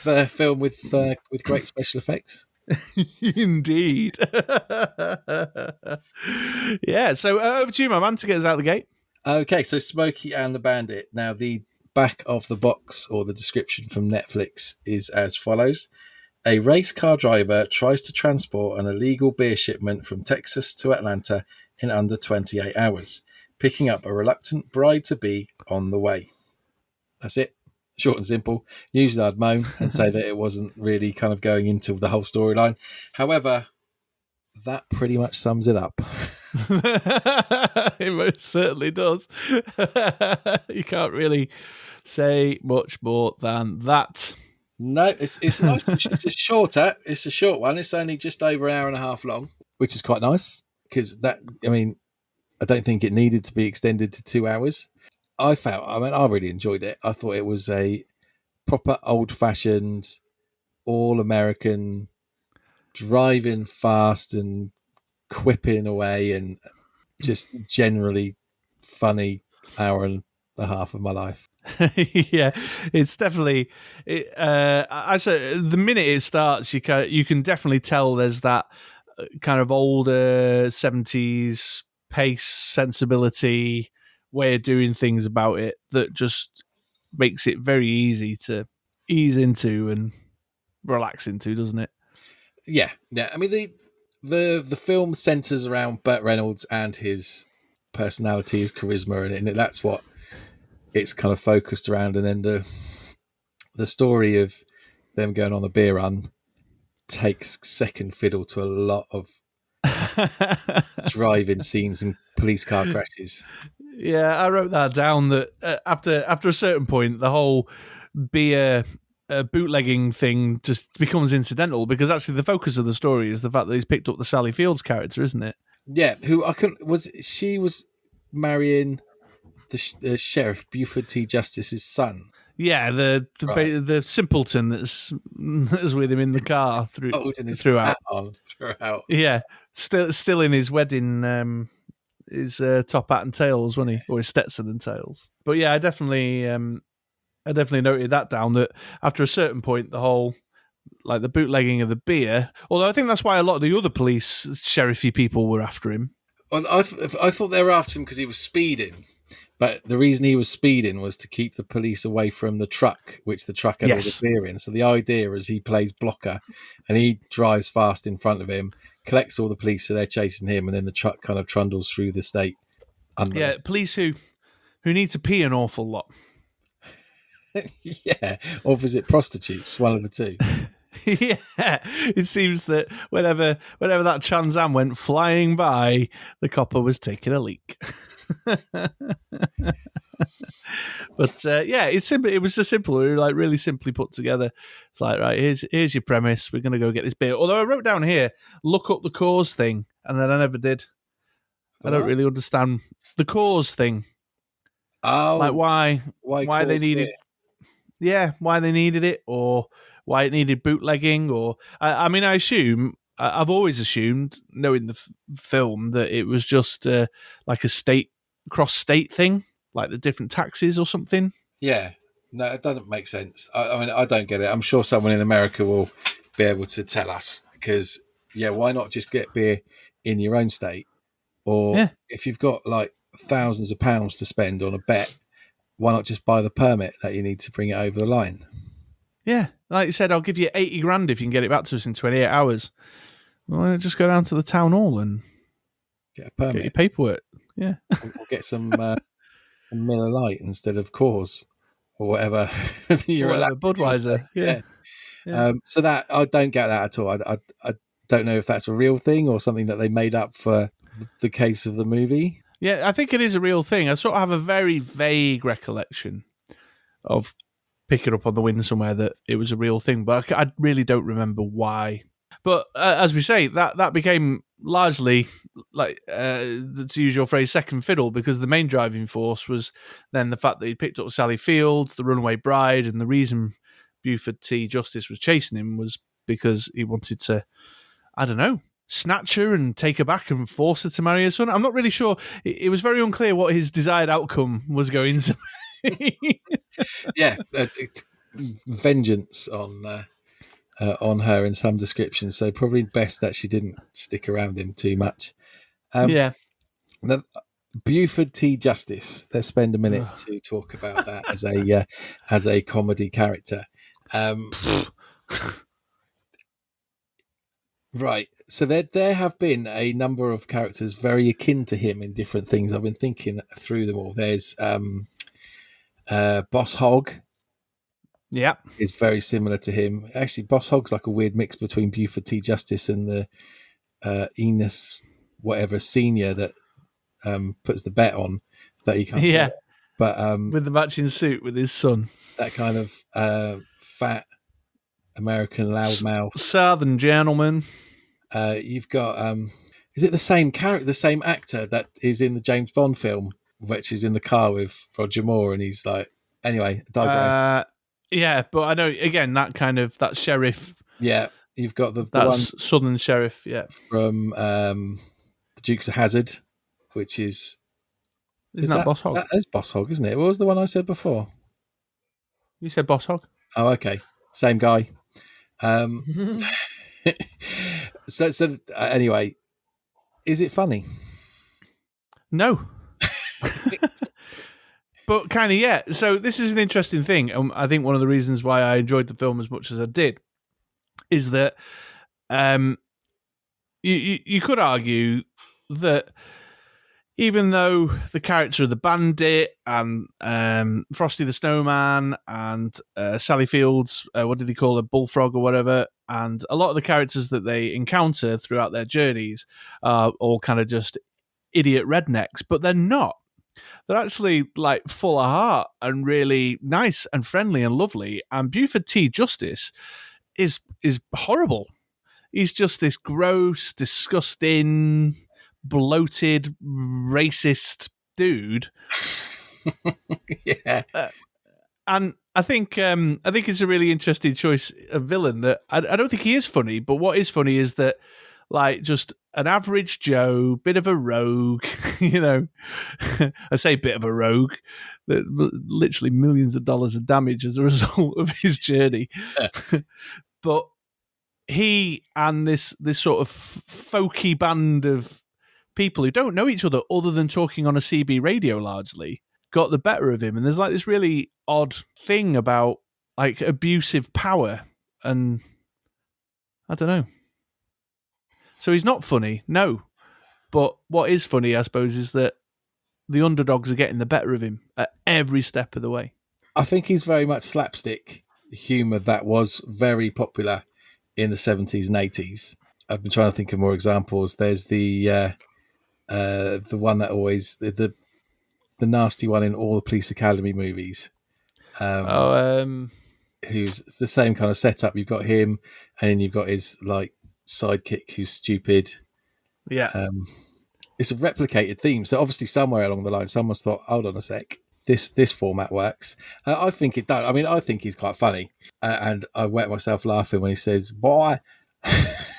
both filmed with great special effects. Indeed. Yeah, so over to you, my man, to get us out of the gate. Okay, so Smokey and the Bandit. Now, the back of the box or the description from Netflix is as follows. A race car driver tries to transport an illegal beer shipment from Texas to Atlanta in under 28 hours, picking up a reluctant bride-to-be on the way. That's it. Short and simple. Usually I'd moan and say that it wasn't really kind of going into the whole storyline. However, that pretty much sums it up. It most certainly does. You can't really say much more than that. No, it's nice. It's a short one. It's only just over an hour and a half long, which is quite nice because I don't think it needed to be extended to 2 hours. I really enjoyed it. I thought it was a proper old-fashioned, all-American, driving fast and quipping away and just generally funny hour and a half of my life. Yeah, it's definitely. I say the minute it starts, you can definitely tell there's that kind of older 70s pace, sensibility, way of doing things about it that just makes it very easy to ease into and relax into, doesn't it? Yeah. I mean, the film centers around Burt Reynolds and his personality, his charisma, and that's what it's kind of focused around. And then the story of them going on a beer run takes second fiddle to a lot of driving scenes and police car crashes. Yeah, I wrote that down. That after a certain point, the whole beer bootlegging thing just becomes incidental because actually the focus of the story is the fact that he's picked up the Sally Fields character, isn't it? Yeah, who was marrying the sheriff Buford T. Justice's son. Yeah, the simpleton that's with him in the car Holding his throughout. hat on throughout. Yeah, still in his wedding, his top hat and tails, wasn't he, or his Stetson and tails? But yeah, I definitely noted that down. That after a certain point, the whole like the bootlegging of the beer. Although I think that's why a lot of the other police sheriffy people were after him. Well, I thought they were after him because he was speeding. But the reason he was speeding was to keep the police away from the truck, which the truck had all the beer in. So the idea is he plays blocker and he drives fast in front of him, collects all the police, so they're chasing him, and then the truck kind of trundles through the state. Police who need to pee an awful lot. Yeah, or visit prostitutes, one of the two. Yeah, it seems that whenever that Trans Am went flying by, the copper was taking a leak. But yeah, it's simple. It was just simple, like really simply put together. It's like, right, here's your premise. We're gonna go get this beer. Although I wrote down here, look up the cause thing, and then I never did. I don't really understand the cause thing. Oh, like why they needed, why they needed it, or why it needed bootlegging, or I mean, I've always assumed, knowing the film, that it was just like a cross state thing, like the different taxes or something. Yeah, no, it doesn't make sense. I mean, I don't get it. I'm sure someone in America will be able to tell us because, why not just get beer in your own state? Or if you've got like thousands of pounds to spend on a bet, why not just buy the permit that you need to bring it over the line? Yeah, like you said, I'll give you 80 grand if you can get it back to us in 28 hours. Well, just go down to the town hall and get a permit, get your paperwork. Yeah, or get some Miller Lite instead of Coors or whatever. Budweiser. Yeah. So that I don't get that at all. I don't know if that's a real thing or something that they made up for the case of the movie. Yeah, I think it is a real thing. I sort of have a very vague recollection of picking up on the wind somewhere that it was a real thing, but I really don't remember why. But as we say, that became largely, like, to use your phrase, second fiddle, because the main driving force was then the fact that he picked up Sally Fields, the runaway bride, and the reason Buford T. Justice was chasing him was because he wanted to, I don't know, snatch her and take her back and force her to marry her son. I'm not really sure. It was very unclear what his desired outcome was going to be. Vengeance on her in some descriptions. So probably best that she didn't stick around him too much. The Buford T. Justice. Let's spend a minute to talk about that as a comedy character. Right. So there have been a number of characters very akin to him in different things. I've been thinking through them all. There's Boss Hogg. Yeah. Is very similar to him. Actually, Boss Hogg's like a weird mix between Buford T. Justice and the Enos whatever senior that puts the bet on that he can't do it. But with the matching suit with his son. That kind of fat American loudmouth. Southern gentleman. You've got is it the same character, the same actor that is in the James Bond film, which is in the car with Roger Moore, and he's like, anyway, digress. Yeah, but I know again that sheriff. Yeah, you've got the one That's Southern sheriff. Yeah, from the Dukes of Hazzard, which isn't that Boss Hogg? That is Boss Hogg, isn't it? What was the one I said before? You said Boss Hogg. Oh, okay, same guy. So anyway, is it funny? No. But kind of, yeah. So this is an interesting thing. I think one of the reasons why I enjoyed the film as much as I did is that you could argue that even though the character of the Bandit and Frosty the Snowman and Sally Fields, what did he call her, Bullfrog or whatever, and a lot of the characters that they encounter throughout their journeys are all kind of just idiot rednecks, but they're not. They're actually like full of heart and really nice and friendly and lovely. And Buford T. Justice is horrible. He's just this gross, disgusting, bloated, racist dude. Yeah. And I think it's a really interesting choice of villain. That I don't think he is funny, but what is funny is that, like, just an average Joe, bit of a rogue, you know. I say bit of a rogue, literally millions of dollars of damage as a result of his journey. But he and this sort of folky band of people who don't know each other other than talking on a CB radio largely got the better of him. And there's like this really odd thing about like abusive power, and I don't know. So he's not funny, no. But what is funny, I suppose, is that the underdogs are getting the better of him at every step of the way. I think he's very much slapstick humour that was very popular in the 70s and 80s. I've been trying to think of more examples. There's the one that always the nasty one in all the Police Academy movies. Who's the same kind of setup. You've got him, and then you've got his like sidekick who's stupid. Yeah. It's a replicated theme. So obviously somewhere along the line, someone's thought, hold on a sec, this format works. I think it does. I mean, I think he's quite funny. And I wet myself laughing when he says, boy,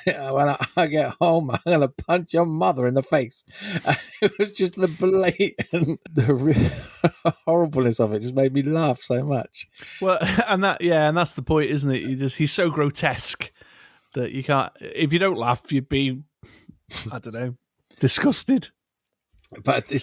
when I get home, I'm going to punch your mother in the face. It was just the blatant, the horribleness of it just made me laugh so much. Well, and that's the point, isn't it? He's so grotesque that you can't, if you don't laugh, you'd be, I don't know, disgusted. But he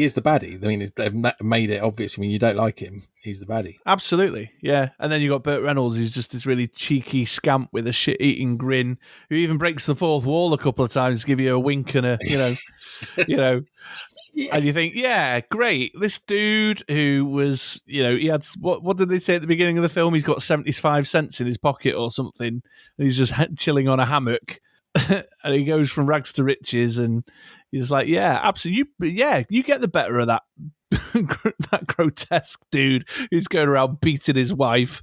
is the baddie. I mean, they've made it obvious. I mean, you don't like him, he's the baddie. Absolutely, yeah. And then you got Burt Reynolds, who's just this really cheeky scamp with a shit-eating grin, who even breaks the fourth wall a couple of times, give you a wink and a, you know. Yeah. And you think, yeah, great. This dude who was, he had, what did they say at the beginning of the film? He's got 75 cents in his pocket or something, and he's just chilling on a hammock. And he goes from rags to riches, and he's like, yeah, absolutely, you get the better of that that grotesque dude who's going around beating his wife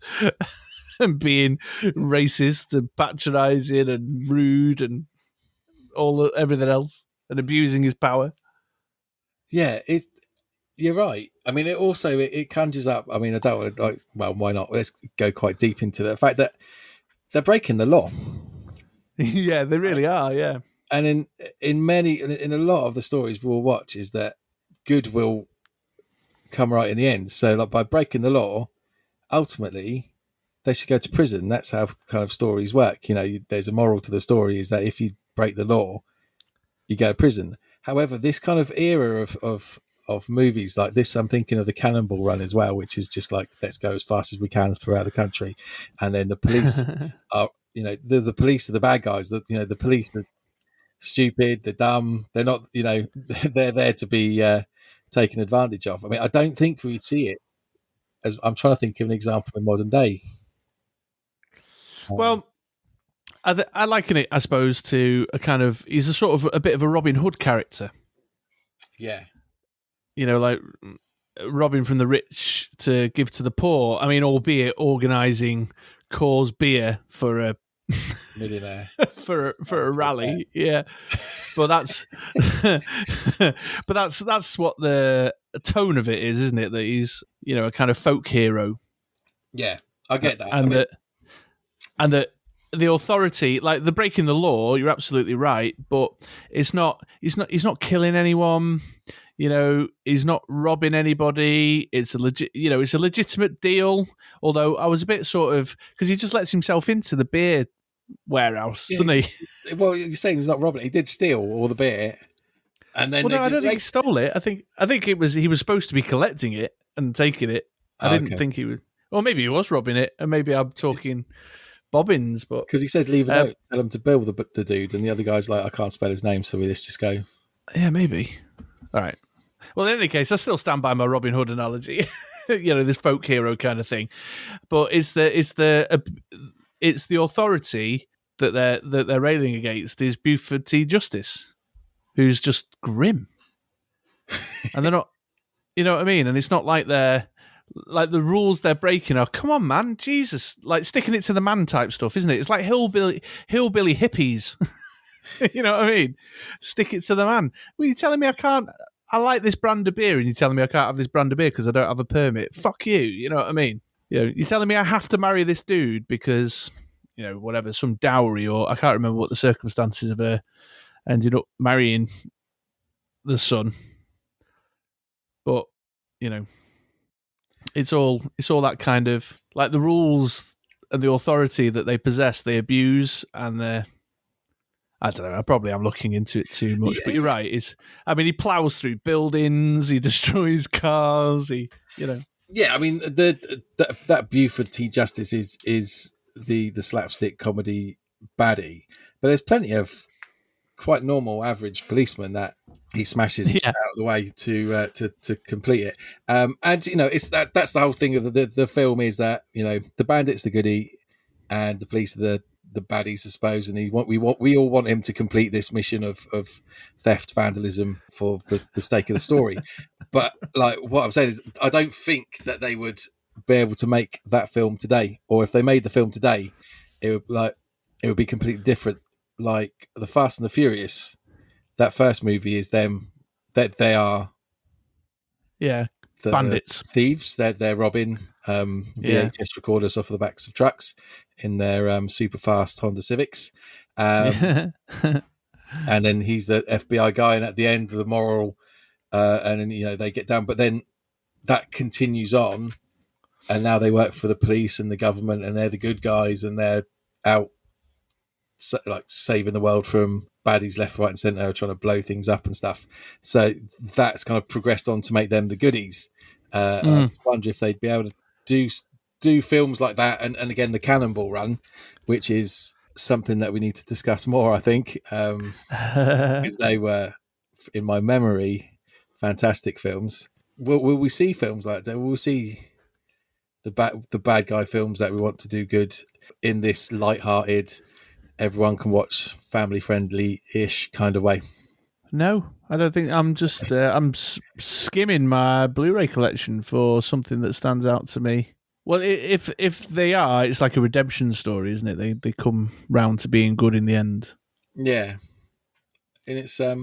and being racist and patronising and rude and everything else and abusing his power. Yeah, you're right. I mean, it conjures up. I mean, I don't want to why not? Let's go quite deep into the fact that they're breaking the law. Yeah, they really are. Yeah, and in a lot of the stories we'll watch is that good will come right in the end. So, like by breaking the law, ultimately they should go to prison. That's how kind of stories work. There's a moral to the story: is that if you break the law, you go to prison. However, this kind of era of movies like this, I'm thinking of the Cannonball Run as well, which is just like, let's go as fast as we can throughout the country, and then the police are. The police are the bad guys. The police are stupid. They're dumb. They're not. They're there to be taken advantage of. I mean, I don't think we'd see it. As I'm trying to think of an example in modern day. Well, I liken it, I suppose, to a kind of, he's a sort of a bit of a Robin Hood character. Yeah. Like robbing from the rich to give to the poor. I mean, albeit organising cause beer for a millionaire. for a rally. Yeah, but that's that's what the tone of it is, isn't it? That he's a kind of folk hero. Yeah, I get that. And that the authority, like the breaking the law, you're absolutely right, but he's not killing anyone. He's not robbing anybody. It's a legitimate deal. Although I was a bit sort of, because he just lets himself into the beer warehouse, doesn't he? Well, you're saying he's not robbing it. He did steal all the beer, and then I don't think he stole it. I think he was supposed to be collecting it and taking it. I didn't think he was. Or maybe he was robbing it, and maybe I'm talking bobbins. But because he said leave a note, tell him to bill the dude, and the other guy's like, I can't spell his name, so let's just go. Yeah, maybe. All right. Well, in any case, I still stand by my Robin Hood analogy. This folk hero kind of thing. But it's the authority that they're railing against is Buford T. Justice, who's just grim, and they're not. You know what I mean? And it's not like they're like the rules they're breaking are. Come on, man, Jesus! Like sticking it to the man type stuff, isn't it? It's like hillbilly hippies. You know what I mean? Stick it to the man. Well, you're telling me I can't. I like this brand of beer, and you're telling me I can't have this brand of beer because I don't have a permit. Fuck you. You know what I mean? You're telling me I have to marry this dude because, whatever, some dowry, or I can't remember what the circumstances of her ended up marrying the son. But, it's all that kind of, like the rules and the authority that they possess, they abuse, and I don't know. I'm looking into it too much, but you're right. He plows through buildings, he destroys cars, Yeah, I mean, that Buford T. Justice is the slapstick comedy baddie, but there's plenty of quite normal, average policemen that he smashes out of the way to complete it. And it's that's the whole thing of the film is that the bandit's the goodie, and the police are the baddies, I suppose, and we all want him to complete this mission of theft, vandalism for the sake of the story. But like what I'm saying is, I don't think that they would be able to make that film today, or if they made the film today, it would be completely different. Like the Fast and the Furious, that first movie is them that they are bandits, thieves. They're robbing VHS recorders off of the backs of trucks in their super fast Honda Civics, and then he's the FBI guy, and at the end the moral, and then they get down, but then that continues on, and now they work for the police and the government, and they're the good guys, and they're out like saving the world from baddies left, right, and centre, trying to blow things up and stuff. So that's kind of progressed on to make them the goodies. I just wonder if they'd be able to do films like that, and again the Cannonball Run, which is something that we need to discuss more, I think, because they were, in my memory, fantastic films. Will we see films like that? Will we see the bad guy films that we want to do good in this light-hearted, everyone can watch, family-friendly-ish kind of way? No, I don't think. I'm just I'm skimming my Blu-ray collection for something that stands out to me. Well, if they are, it's like a redemption story, isn't it? They come round to being good in the end. Yeah, and it's I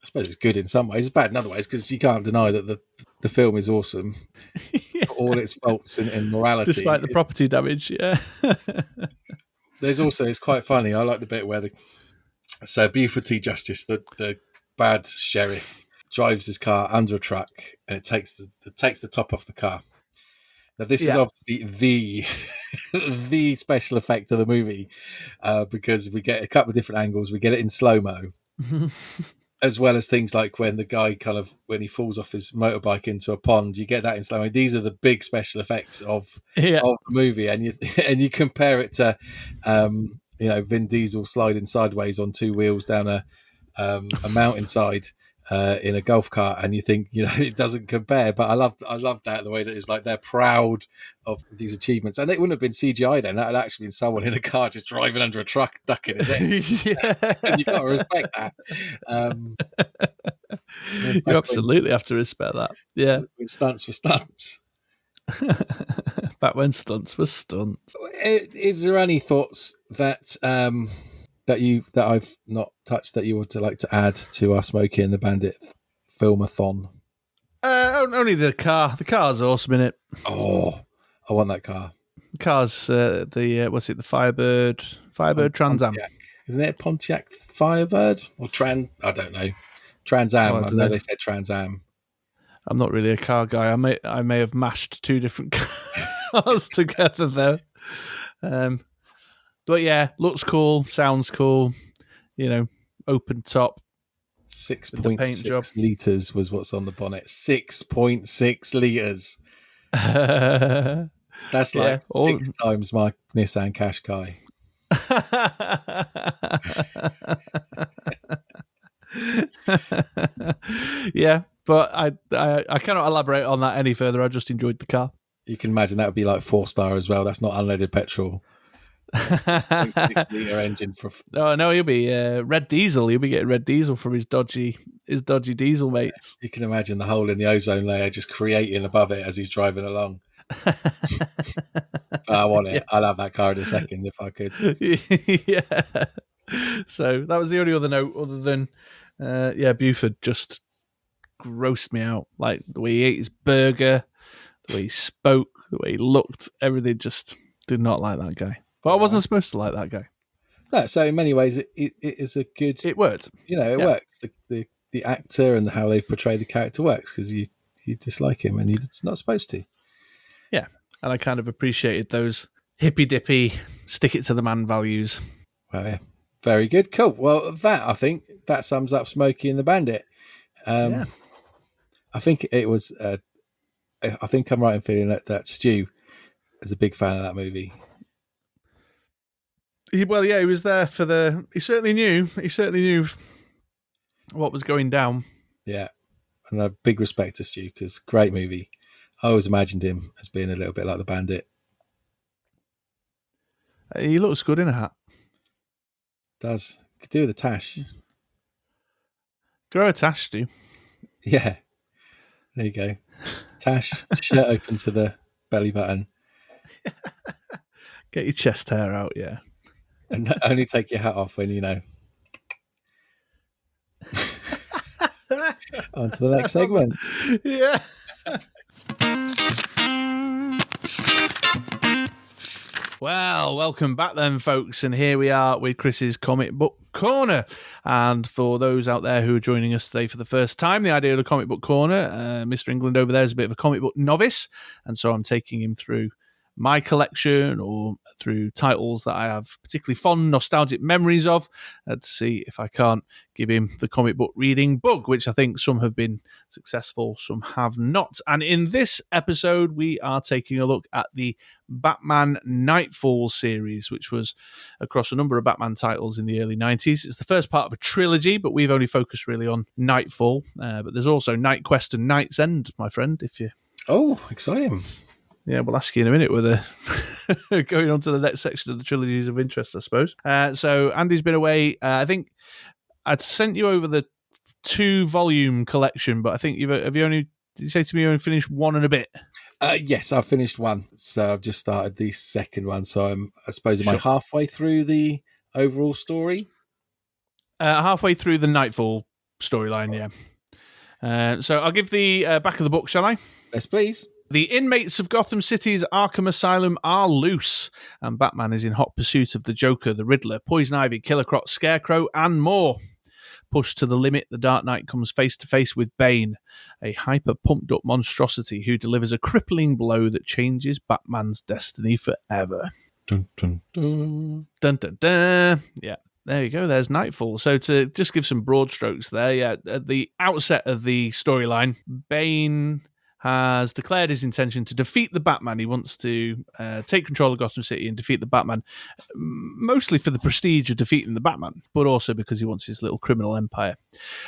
suppose it's good in some ways, it's bad in other ways, because you can't deny that the film is awesome for all its faults and morality, despite the property damage. Yeah. There's also, it's quite funny. I like the bit where so Buford T. Justice, the bad sheriff, drives his car under a truck, and it takes the top off the car. Now this is obviously the special effect of the movie, because we get a couple of different angles. We get it in slow-mo, as well as things like when the guy when he falls off his motorbike into a pond. You get that in slow-mo. These are the big special effects of the movie, and you compare it to Vin Diesel sliding sideways on two wheels down a mountainside in a golf cart, and you think it doesn't compare. But I love that, the way that it's like they're proud of these achievements, and it wouldn't have been CGI then. That had actually been someone in a car just driving under a truck, ducking his head. And you've got to respect that. You absolutely have to respect that. Yeah, with stunts for stunts. Back when stunts were stunts. Is there any thoughts that that I've not touched that you would like to add to our Smokey and the Bandit filmathon? Only the car. The car's awesome in it. Oh, I want that car. The car's the what's it? The Firebird Trans Am. Pontiac. Isn't it a Pontiac Firebird or I don't know. Trans Am. I know they said Trans Am. I'm not really a car guy. I may have mashed two different cars together though. But yeah, looks cool, sounds cool. Open top. 6.6 litres was what's on the bonnet. 6.6 litres. That's like 6 times my Nissan Qashqai. Yeah, but I cannot elaborate on that any further. I just enjoyed the car. You can imagine that would be like 4-star as well. That's not unleaded petrol. 6.6 litre engine for. Oh no, he'll be red diesel. He'll be getting red diesel from his dodgy diesel mates. You can imagine the hole in the ozone layer just creating above it as he's driving along. I want it. Yeah. I'll have that car in a second if I could. Yeah. So that was the only other note, other than Buford just grossed me out. Like the way he ate his burger, the way he spoke, the way he looked, everything. Just did not like that guy. But I wasn't supposed to like that guy. No, so in many ways, it is a good. It worked. It works. The actor and how they've portrayed the character works because you dislike him and you're not supposed to. Yeah, and I kind of appreciated those hippy dippy, stick it to the man values. Well, yeah, very good, cool. Well, I think that sums up Smokey and the Bandit. I think it was. I think I'm right in feeling that Stu is a big fan of that movie. He was there for he certainly knew what was going down. Yeah, and a big respect to Stu because great movie. I always imagined him as being a little bit like the Bandit. He looks good in a hat. Does. Could do with a tash. Grow a tash, Stu. Yeah. There you go. Tash, shirt open to the belly button. Get your chest hair out, yeah. And only take your hat off when on to the next segment. Yeah. Well, welcome back then, folks. And here we are with Chris's Comic Book Corner. And for those out there who are joining us today for the first time, the idea of the Comic Book Corner, Mr. England over there is a bit of a comic book novice. And so I'm taking him through my collection or through titles that I have particularly fond, nostalgic memories of to see if I can't give him the comic book reading bug, which I think some have been successful, some have not. And in this episode, we are taking a look at the Batman Knightfall series, which was across a number of Batman titles in the early 90s. It's the first part of a trilogy, but we've only focused really on Knightfall. But there's also Night Quest and Night's End, my friend, if you... Oh, exciting. Yeah, we'll ask you in a minute whether going on to the next section of the trilogies of interest, I suppose. So Andy's been away. I think I'd sent you over the 2-volume collection, but I think did you say to me you only finished one and a bit? Yes, I've finished one. So I've just started the second one. So I suppose am I halfway through the overall story? Halfway through the Knightfall storyline, yeah. So I'll give the back of the book, shall I? Yes, please. The inmates of Gotham City's Arkham Asylum are loose, and Batman is in hot pursuit of the Joker, the Riddler, Poison Ivy, Killer Croc, Scarecrow, and more. Pushed to the limit, the Dark Knight comes face-to-face with Bane, a hyper-pumped-up monstrosity who delivers a crippling blow that changes Batman's destiny forever. Dun, dun, dun. Dun, dun, dun. Yeah. There you go, there's Knightfall. So to just give some broad strokes there, at the outset of the storyline, Bane has declared his intention to defeat the Batman. He wants to take control of Gotham City and defeat the Batman, mostly for the prestige of defeating the Batman, but also because he wants his little criminal empire.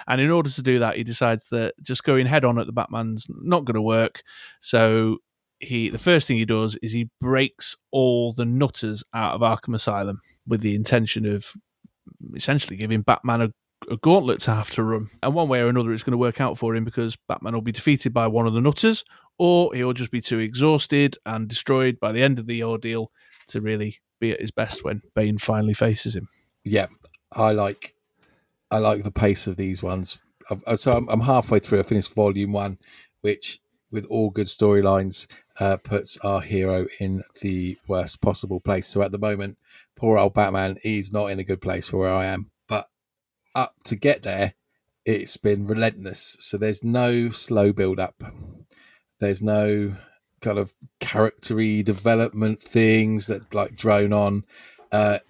And in order to do that, he decides that just going head-on at the Batman's not going to work. So the first thing he does is he breaks all the nutters out of Arkham Asylum with the intention of essentially giving Batman a gauntlet to have to run. And one way or another, it's going to work out for him because Batman will be defeated by one of the nutters or he'll just be too exhausted and destroyed by the end of the ordeal to really be at his best when Bane finally faces him. Yeah, I like the pace of these ones. So I'm halfway through. I finished volume 1, which, with all good storylines, puts our hero in the worst possible place. So at the moment, poor old Batman, he's not in a good place for where I am. But up to get there, it's been relentless. So there's no slow build up. There's no kind of charactery development things that like drone on.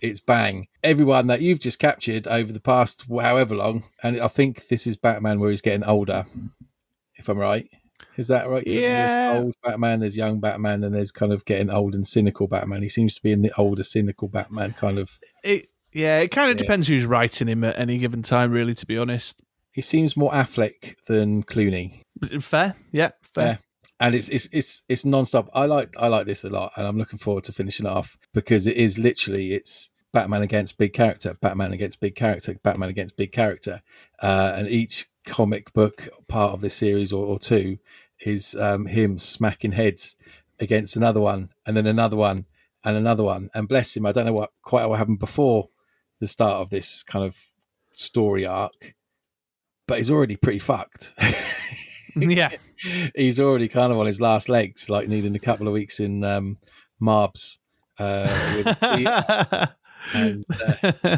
It's bang. Everyone that you've just captured over the past however long, and I think this is Batman where he's getting older, if I'm right. Is that right? 'Cause there's old Batman, there's young Batman, then there's kind of getting old and cynical Batman. He seems to be in the older, cynical Batman kind of. It kind of depends who's writing him at any given time, really, to be honest. He seems more Affleck than Clooney. Fair, yeah, fair. Yeah. And it's non-stop. I like this a lot, and I'm looking forward to finishing it off because it is literally it's Batman against big character, Batman against big character, Batman against big character, and each comic book part of this series or two is him smacking heads against another one, and then another one, and another one. And bless him, I don't know what happened before the start of this kind of story arc, but he's already pretty fucked. Yeah. He's already kind of on his last legs, like needing a couple of weeks in Marbs. And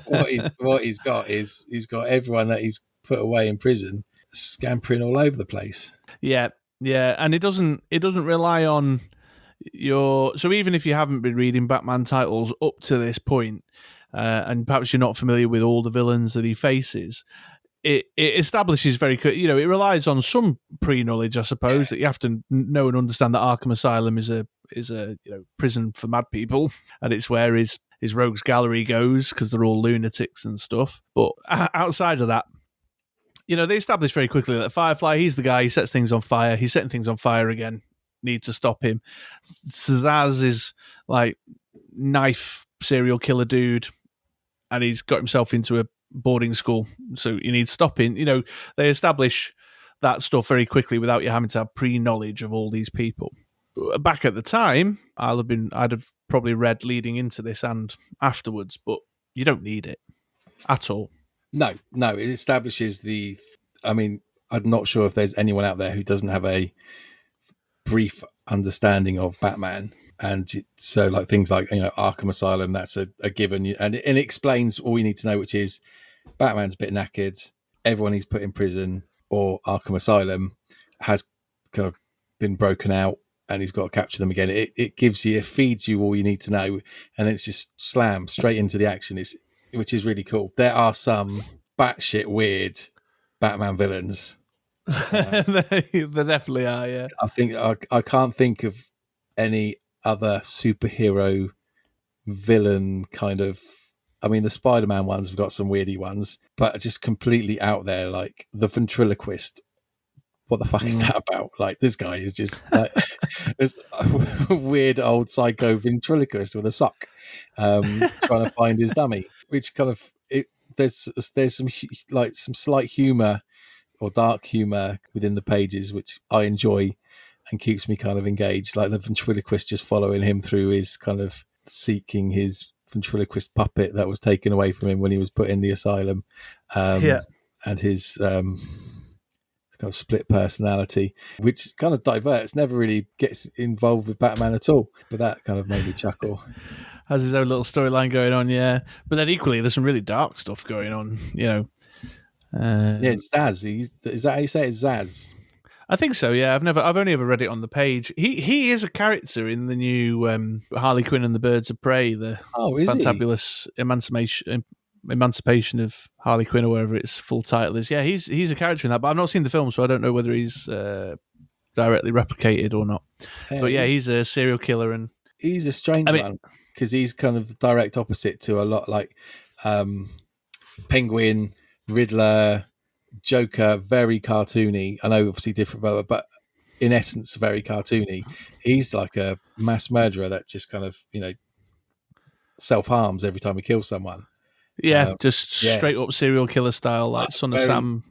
what he's got is he's got everyone that he's put away in prison scampering all over the place. Yeah, and it doesn't rely on your. So even if you haven't been reading Batman titles up to this point, and perhaps you're not familiar with all the villains that he faces, it establishes very quick. You know, it relies on some pre-knowledge, I suppose, that you have to know and understand that Arkham Asylum is a prison for mad people, and it's where his rogues gallery goes because they're all lunatics and stuff. But outside of that, you know, they establish very quickly that Firefly, he's the guy. He sets things on fire. He's setting things on fire again. Need to stop him. Zaz is like knife serial killer dude, and he's got himself into a boarding school, so you need stopping. You know, they establish that stuff very quickly without you having to have pre-knowledge of all these people. Back at the time, I'd have probably read leading into this and afterwards, but you don't need it at all. No, it establishes the. I mean, I'm not sure if there's anyone out there who doesn't have a brief understanding of Batman. And so, like things like Arkham Asylum, that's a given, and it explains all you need to know, which is Batman's a bit knackered. Everyone he's put in prison or Arkham Asylum has kind of been broken out, and he's got to capture them again. It feeds you all you need to know, and it's just slam straight into the action. Which is really cool. There are some batshit weird Batman villains. There definitely are. Yeah, I think I can't think of any other superhero villain kind of. I mean, the Spider-Man ones have got some weirdy ones, but just completely out there, like the ventriloquist. What the fuck is that about? Like, this guy is just like this weird old psycho ventriloquist with a sock, trying to find his dummy. Which kind of there's some slight humor or dark humor within the pages, which I enjoy and keeps me kind of engaged. Like the ventriloquist just following him through his kind of seeking his ventriloquist puppet that was taken away from him when he was put in the asylum, and his kind of split personality, which kind of diverts, never really gets involved with Batman at all. But that kind of made me chuckle. Has his own little storyline going on, yeah. But then equally, there's some really dark stuff going on, you know. It's Zaz. Is that how you say it? It's Zaz. I think so. Yeah, I've only ever read it on the page. He is a character in the new Harley Quinn and the Birds of Prey, the fantabulous emancipation of Harley Quinn, or whatever its full title is. Yeah, he's a character in that, but I've not seen the film, so I don't know whether he's directly replicated or not. But yeah, he's a serial killer, and he's a strange one because he's kind of the direct opposite to a lot like Penguin, Riddler, Joker, very cartoony. I know obviously different, but in essence, very cartoony. He's like a mass murderer that just kind of, self-harms every time he kills someone. Yeah, just straight up serial killer style, like Son of Sam.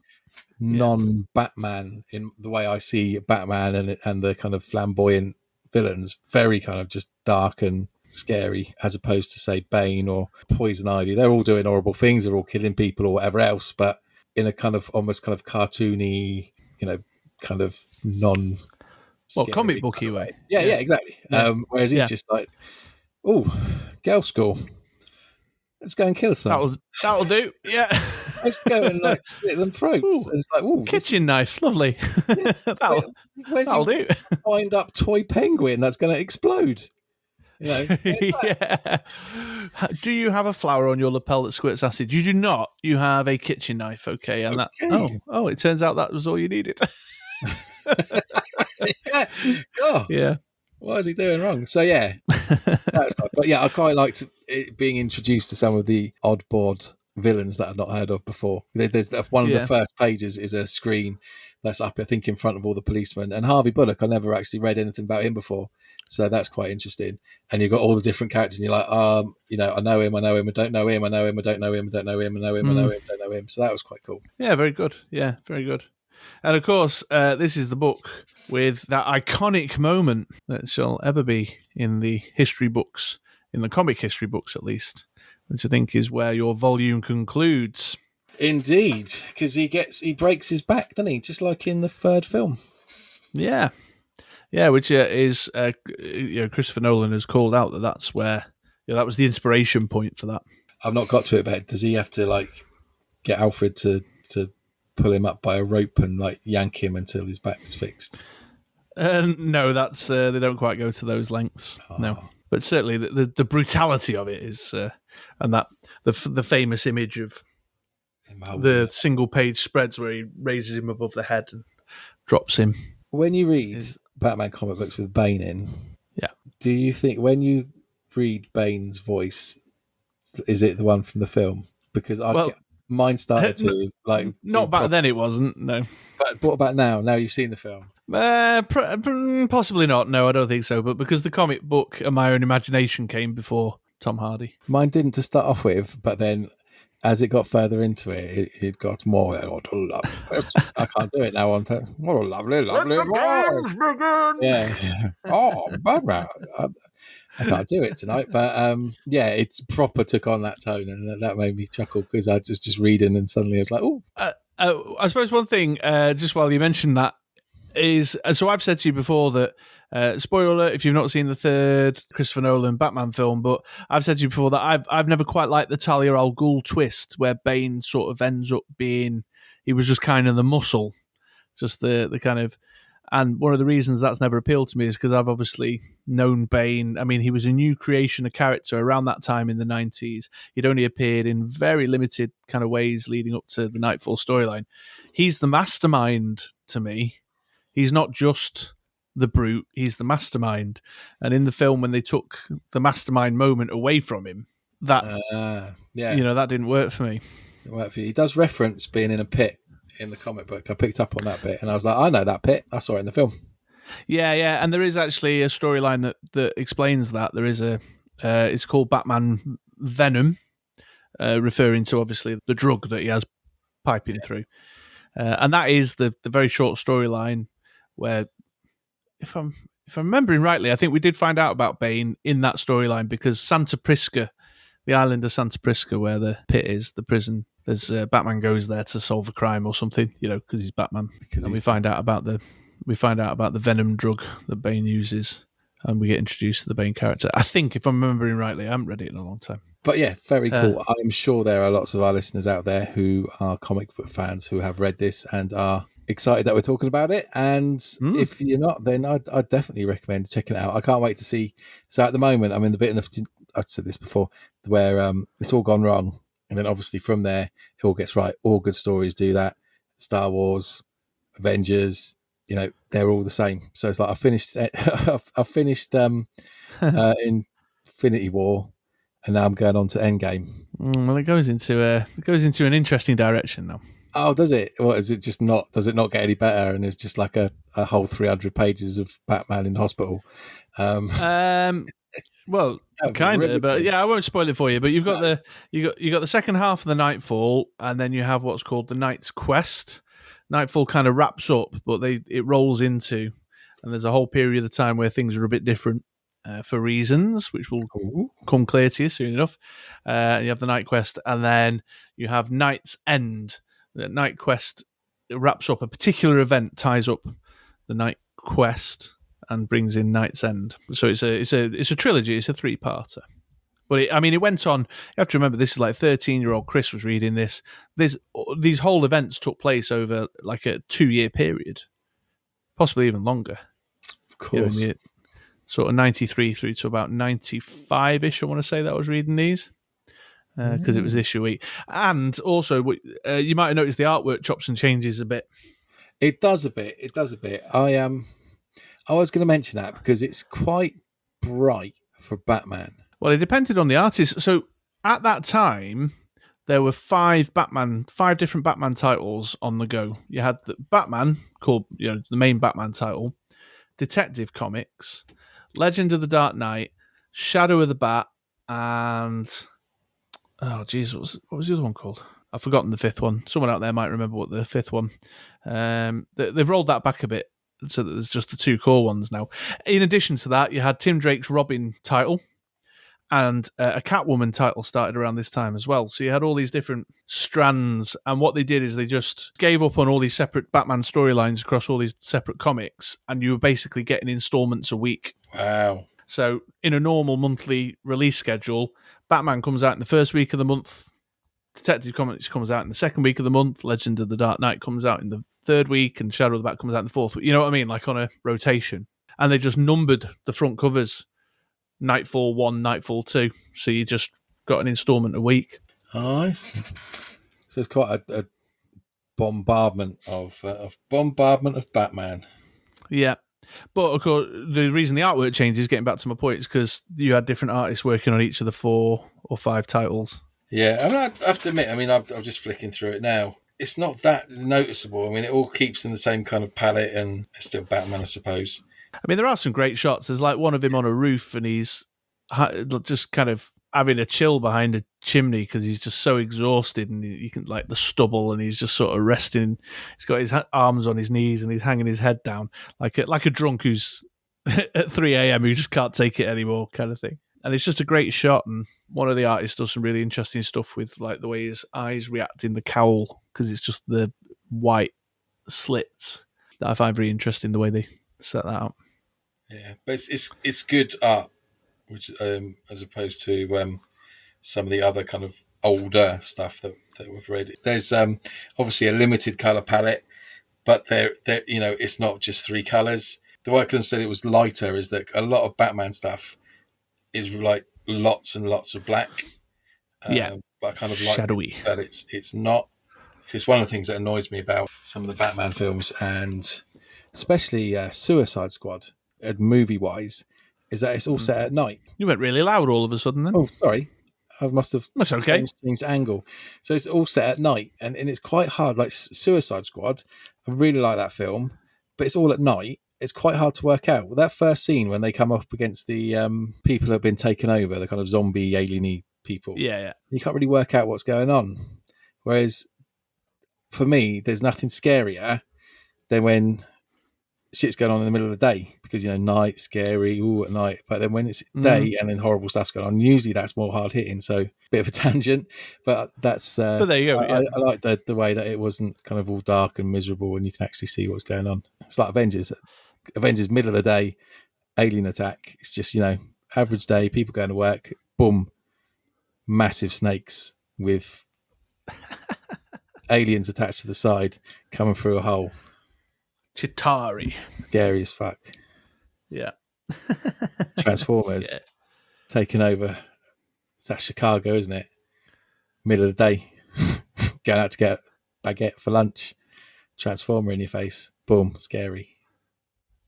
non-Batman in the way I see Batman and the kind of flamboyant villains, very kind of just dark and scary, as opposed to say Bane or Poison Ivy. They're all doing horrible things, they're all killing people or whatever else, but in a kind of almost kind of cartoony, kind of non comic booky way. Yeah, exactly. Yeah. Whereas he's just like, oh, girl school, let's go and kill some. That'll do. Yeah. Let's go and like slit them throats. Ooh, and it's like, ooh, kitchen knife, lovely. That'll do. Wind up toy penguin that's going to explode. Yeah. Do you have a flower on your lapel that squirts acid? You do not. You have a kitchen knife. Okay, and that. Oh, it turns out that was all you needed. Oh, yeah. What is he doing wrong? So yeah, that's quite. But yeah, I quite liked it being introduced to some of the oddboard villains that I've not heard of before. There's one of the first pages is a screen that's up, I think, in front of all the policemen. And Harvey Bullock, I never actually read anything about him before, so that's quite interesting. And you've got all the different characters, and you're like, I know him, I don't know him, I know him, I don't know him, I don't know him, I know him, I know him, don't know him. So that was quite cool. Yeah, very good. Yeah, very good. And of course, this is the book with that iconic moment that shall ever be in the history books, in the comic history books at least, which I think is where your volume concludes. Indeed, because he breaks his back, doesn't he? Just like in the third film. Yeah, which is Christopher Nolan has called out that's where that was the inspiration point for that. I've not got to it, but does he have to like get Alfred to pull him up by a rope and like yank him until his back's fixed? No, that's they don't quite go to those lengths. Oh. No, but certainly the brutality of it is, and that the famous image of the single page spreads where he raises him above the head and drops him. When you read Batman comic books with Bane in, do you think when you read Bane's voice, is it the one from the film? Because mine started to like. Not back then, it wasn't. No. But what about now? Now you've seen the film. Possibly not. No, I don't think so. But because the comic book and my own imagination came before Tom Hardy. Mine didn't to start off with, but then as it got further into it, it got more. I can't do it now on time. What a lovely world. Yeah. Oh, Batman. I can't do it tonight, but it's proper took on that tone, and that made me chuckle because I was just reading, and suddenly I was like, oh. I suppose one thing, just while you mentioned that, is so I've said to you before that spoiler alert if you've not seen the third Christopher Nolan Batman film, but I've said to you before that I've never quite liked the Talia al Ghul twist where Bane sort of ends up being, he was just kind of the muscle, just the kind of. And one of the reasons that's never appealed to me is because I've obviously known Bane. I mean, he was a new creation, a character around that time in the 90s. He'd only appeared in very limited kind of ways leading up to the Knightfall storyline. He's the mastermind to me. He's not just the brute, he's the mastermind. And in the film, when they took the mastermind moment away from him, that that didn't work for me. Didn't work for you. He does reference being in a pit in the comic book. I picked up on that bit and I was like, I know that pit. I saw it in the film. Yeah. And there is actually a storyline that explains that. There is it's called Batman Venom, referring to obviously the drug that he has piping through. And that is the very short storyline where, if I'm remembering rightly, I think we did find out about Bane in that storyline because Santa Prisca, the island of Santa Prisca where the pit is, the prison, there's Batman goes there to solve a crime or something, because he's Batman. We find out about the venom drug that Bane uses, and we get introduced to the Bane character. I think, if I'm remembering rightly, I haven't read it in a long time. But yeah, very cool. I'm sure there are lots of our listeners out there who are comic book fans who have read this and are excited that we're talking about it. And if you're not, then I'd definitely recommend checking it out. I can't wait to see. So at the moment, I'm in the bit I've said this before, where it's all gone wrong. And then obviously from there, it all gets right. All good stories do that. Star Wars, Avengers, they're all the same. So it's like I finished Infinity War, and now I'm going on to Endgame. Well, it goes into an interesting direction now. Oh, does it? What is it? Just not? Does it not get any better? And it's just like a whole 300 pages of Batman in hospital. Well, kind of, but yeah, I won't spoil it for you. But you've got you got the second half of the Knightfall, and then you have what's called the Knight's Quest. Knightfall kind of wraps up, but it rolls into, and there's a whole period of time where things are a bit different for reasons, which will come clear to you soon enough. You have the Night Quest, and then you have Night's End. The Night Quest wraps up a particular event, ties up the Night Quest, and brings in Night's End. So it's a trilogy. It's a 3-parter. But it went on. You have to remember, this is like 13-year-old Chris was reading this. These whole events took place over like a 2-year period, possibly even longer. Of course. Sort of 93 through to about 95-ish, I want to say, that I was reading these. Because it was issue week. And also, you might have noticed the artwork chops and changes a bit. It does a bit. I was going to mention that because it's quite bright for Batman. Well, it depended on the artist. So at that time, there were 5 different Batman titles on the go. You had the Batman, called the main Batman title, Detective Comics, Legend of the Dark Knight, Shadow of the Bat, and what was the other one called? I've forgotten the 5th one. Someone out there might remember what the 5th one. They've rolled that back a bit, so that there's just the 2 core ones now. In addition to that, you had Tim Drake's Robin title, and a Catwoman title started around this time as well. So you had all these different strands, and what they did is they just gave up on all these separate Batman storylines across all these separate comics, and you were basically getting installments a week. Wow. So in a normal monthly release schedule, Batman comes out in the first week of the month, Detective Comics comes out in the second week of the month, Legend of the Dark Knight comes out in the third week, and Shadow of the Bat comes out in the fourth week. You know what I mean? Like on a rotation. And they just numbered the front covers. Knightfall 1, Knightfall 2. So you just got an installment a week. Nice. So it's quite a bombardment of Batman. Yeah. But of course, the reason the artwork changes, getting back to my point, is because you had different artists working on each of the 4 or 5 titles. Yeah, I have to admit, I'm just flicking through it now. It's not that noticeable. It all keeps in the same kind of palette, and it's still Batman, I suppose. There are some great shots. There's like one of him on a roof, and he's just kind of having a chill behind a chimney because he's just so exhausted, and you can like the stubble, and he's just sort of resting. He's got his arms on his knees, and he's hanging his head down like a drunk who's at 3 a.m. who just can't take it anymore, kind of thing. And it's just a great shot. And one of the artists does some really interesting stuff with like the way his eyes react in the cowl, because it's just the white slits that I find very interesting, the way they set that up. Yeah, but it's good art, which as opposed to some of the other kind of older stuff that we've read. There's obviously a limited color palette, but there it's not just 3 colors. The way I could have said it was lighter is that a lot of Batman stuff is like lots and lots of black. Yeah, but I kind of like shadowy. But it's not. It's one of the things that annoys me about some of the Batman films, and especially Suicide Squad, movie-wise, is that it's all set at night. You went really loud all of a sudden then. Oh, sorry. I must have That's okay. changed angle. So it's all set at night, and it's quite hard. Like Suicide Squad, I really like that film, but it's all at night. It's quite hard to work out. That first scene when they come up against the people who have been taken over, the kind of zombie, alien-y people. Yeah. You can't really work out what's going on. Whereas, for me, there's nothing scarier than when shit's going on in the middle of the day, because night, scary, at night. But then when it's day and then horrible stuff's going on, usually that's more hard hitting. So bit of a tangent, but that's. But there you go. I like the way that it wasn't kind of all dark and miserable, and you can actually see what's going on. It's like Avengers, middle of the day, alien attack. It's just average day, people going to work, boom, massive snakes with aliens attached to the side coming through a hole. Chitari. Scary as fuck. Yeah. Transformers taking over. That's Chicago, isn't it? Middle of the day. Going out to get baguette for lunch. Transformer in your face. Boom. Scary.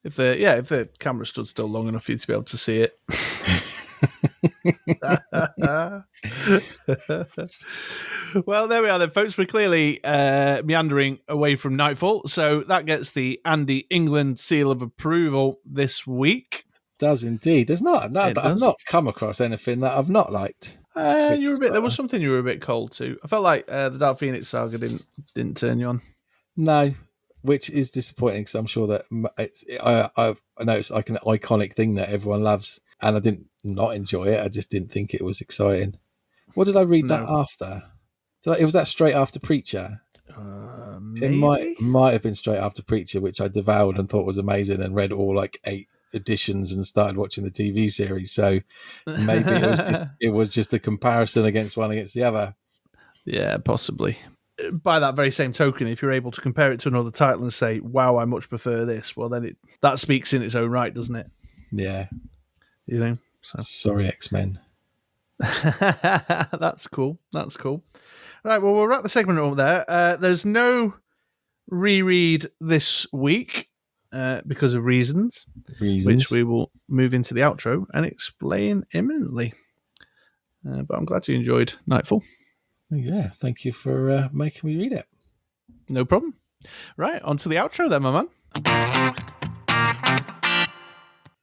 If the camera stood still long enough for you to be able to see it. Well, there we are then, folks. We're clearly meandering away from Knightfall, so that gets the Andy England seal of approval this week. Does indeed. I've not come across anything that I've not liked. There was something you were a bit cold to. I felt like the Dark Phoenix saga didn't turn you on. No, which is disappointing because I'm sure that I know it's like an iconic thing that everyone loves, and I didn't not enjoy it. I just didn't think it was exciting. What did I read that No. after? Was that straight after Preacher? It Maybe? might have been straight after Preacher, which I devoured and thought was amazing, and read all like 8 editions and started watching the TV series. So maybe it was just the comparison against one against the other. Yeah, possibly. By that very same token, if you're able to compare it to another title and say, "Wow, I much prefer this," well, then that speaks in its own right, doesn't it? Yeah. You know. So Sorry, X-Men. That's cool. That's cool. Right. Well, we'll wrap the segment up there. There's no reread this week because of reasons, which we will move into the outro and explain imminently. But I'm glad you enjoyed Knightfall. Yeah, thank you for making me read it. No problem. Right, on to the outro then, my man.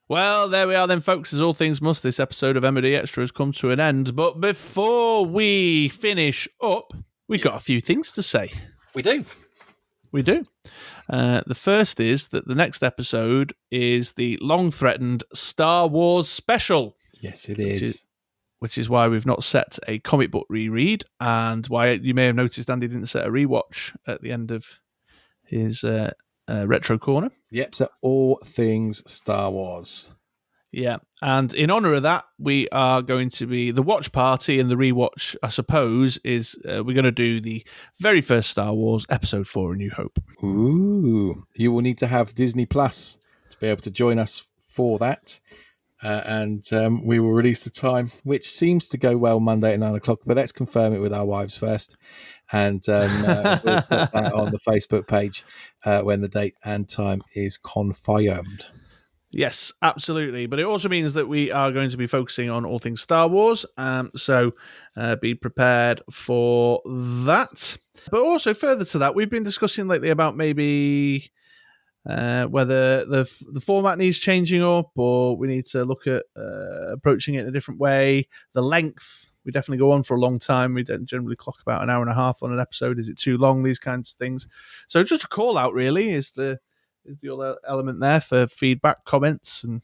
Well, there we are then, folks. As all things must, this episode of MoDXtra has come to an end. But before we finish up, we've got a few things to say. We do. We do. The first is that the next episode is the long-threatened Star Wars special. Yes, it is. Which is why we've not set a comic book reread, and why you may have noticed Andy didn't set a rewatch at the end of his retro corner. Yep, so all things Star Wars. Yeah, and in honour of that, we are going to be the watch party, and the rewatch, I suppose, is we're going to do the very first Star Wars, Episode 4, A New Hope. Ooh, you will need to have Disney Plus to be able to join us for that. And we will release the time, which seems to go well Monday at 9 o'clock, but let's confirm it with our wives first. And we'll put that on the Facebook page when the date and time is confirmed. Yes, absolutely. But it also means that we are going to be focusing on all things Star Wars. So be prepared for that. But also further to that, we've been discussing lately about maybe whether the format needs changing up, or we need to look at approaching it in a different way. The length, we definitely go on for a long time. We don't generally clock about an hour and a half on an episode. Is it too long? These kinds of things. So just a call out really is the other element there for feedback, comments, and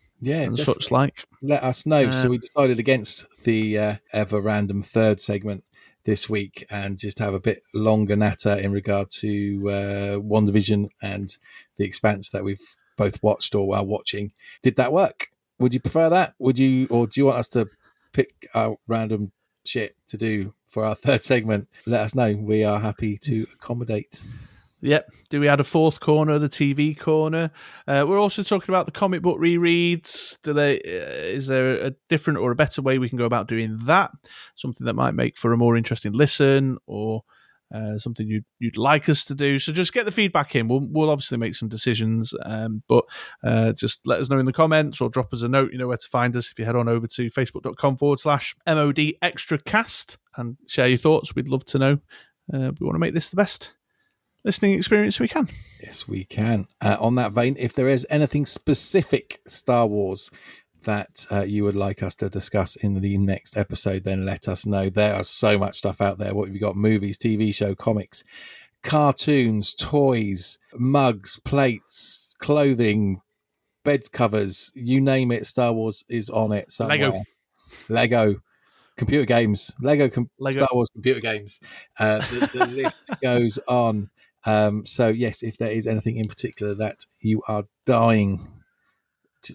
such like. Let us know. So we decided against the ever random third segment this week and just have a bit longer natter in regard to Wandavision and The Expanse that we've both watched or are watching. Did that work? Would you prefer that? Or do you want us to pick out random shit to do for our third segment? Let us know. We are happy to accommodate. Yep. Do we add a fourth corner, the TV corner? We're also talking about the comic book rereads. Is there a different or a better way we can go about doing that? Something that might make for a more interesting listen, or something you'd like us to do. So just get the feedback in. We'll obviously make some decisions, but just let us know in the comments or drop us a note. You know where to find us if you head on over to facebook.com/MoDXtraCast and share your thoughts. We'd love to know. We want to make this the best listening experience we can. Yes, we can. On that vein, if there is anything specific Star Wars that you would like us to discuss in the next episode, then let us know. There is so much stuff out there. What have you got? Movies, TV show, comics, cartoons, toys, mugs, plates, clothing, bed covers, you name it. Star Wars is on it somewhere. Lego. Computer games, Lego. Star Wars computer games. The list goes on. So yes, if there is anything in particular that you are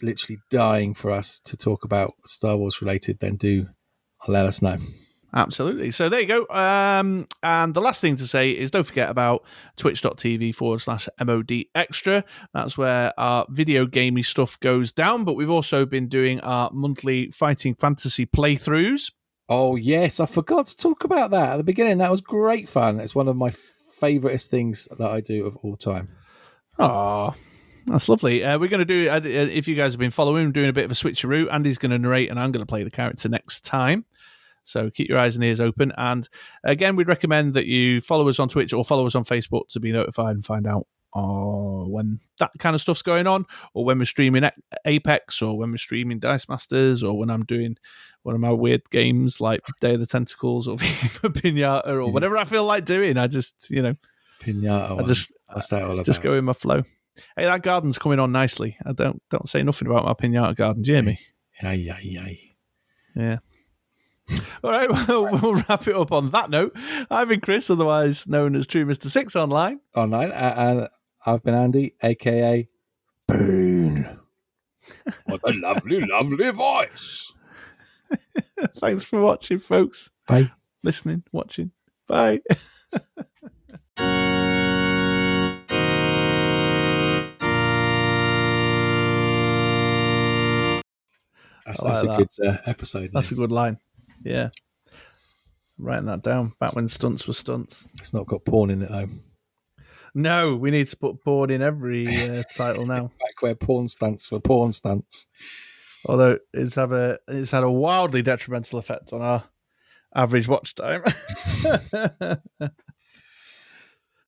literally dying for us to talk about Star Wars related, then do let us know. Absolutely. So there you go. And the last thing to say is don't forget about twitch.tv/MoDXtra. That's where our video gamey stuff goes down. But we've also been doing our monthly Fighting Fantasy playthroughs. Oh, yes. I forgot to talk about that at the beginning. That was great fun. It's one of my favouriteest things that I do of all time. Oh, that's lovely. We're going to do, if you guys have been following, we're doing a bit of a switcheroo. Andy's going to narrate and I'm going to play the character next time. So keep your eyes and ears open. And again, we'd recommend that you follow us on Twitch or follow us on Facebook to be notified and find out when that kind of stuff's going on, or when we're streaming Apex, or when we're streaming Dice Masters, or when I'm doing one of my weird games like Day of the Tentacles or Pinata or whatever I feel like doing. I just, Pinata one. What's that all about? Just go in my flow. Hey, that garden's coming on nicely. I don't say nothing about my pinata garden, do you hear me? Yeah. All right, well, we'll wrap it up on that note. I've been Chris, otherwise known as True Mr. 6 online. And I've been Andy, a.k.a. Boone. What a lovely, lovely voice. Thanks for watching, folks. Bye. Listening, watching. Bye. That's a good episode. That's a good line. Yeah. Writing that down. Back when Stunts was Stunts. It's not got porn in it, though. No, we need to put porn in every title now. Back where porn stunts were porn stunts. Although it's had a wildly detrimental effect on our average watch time.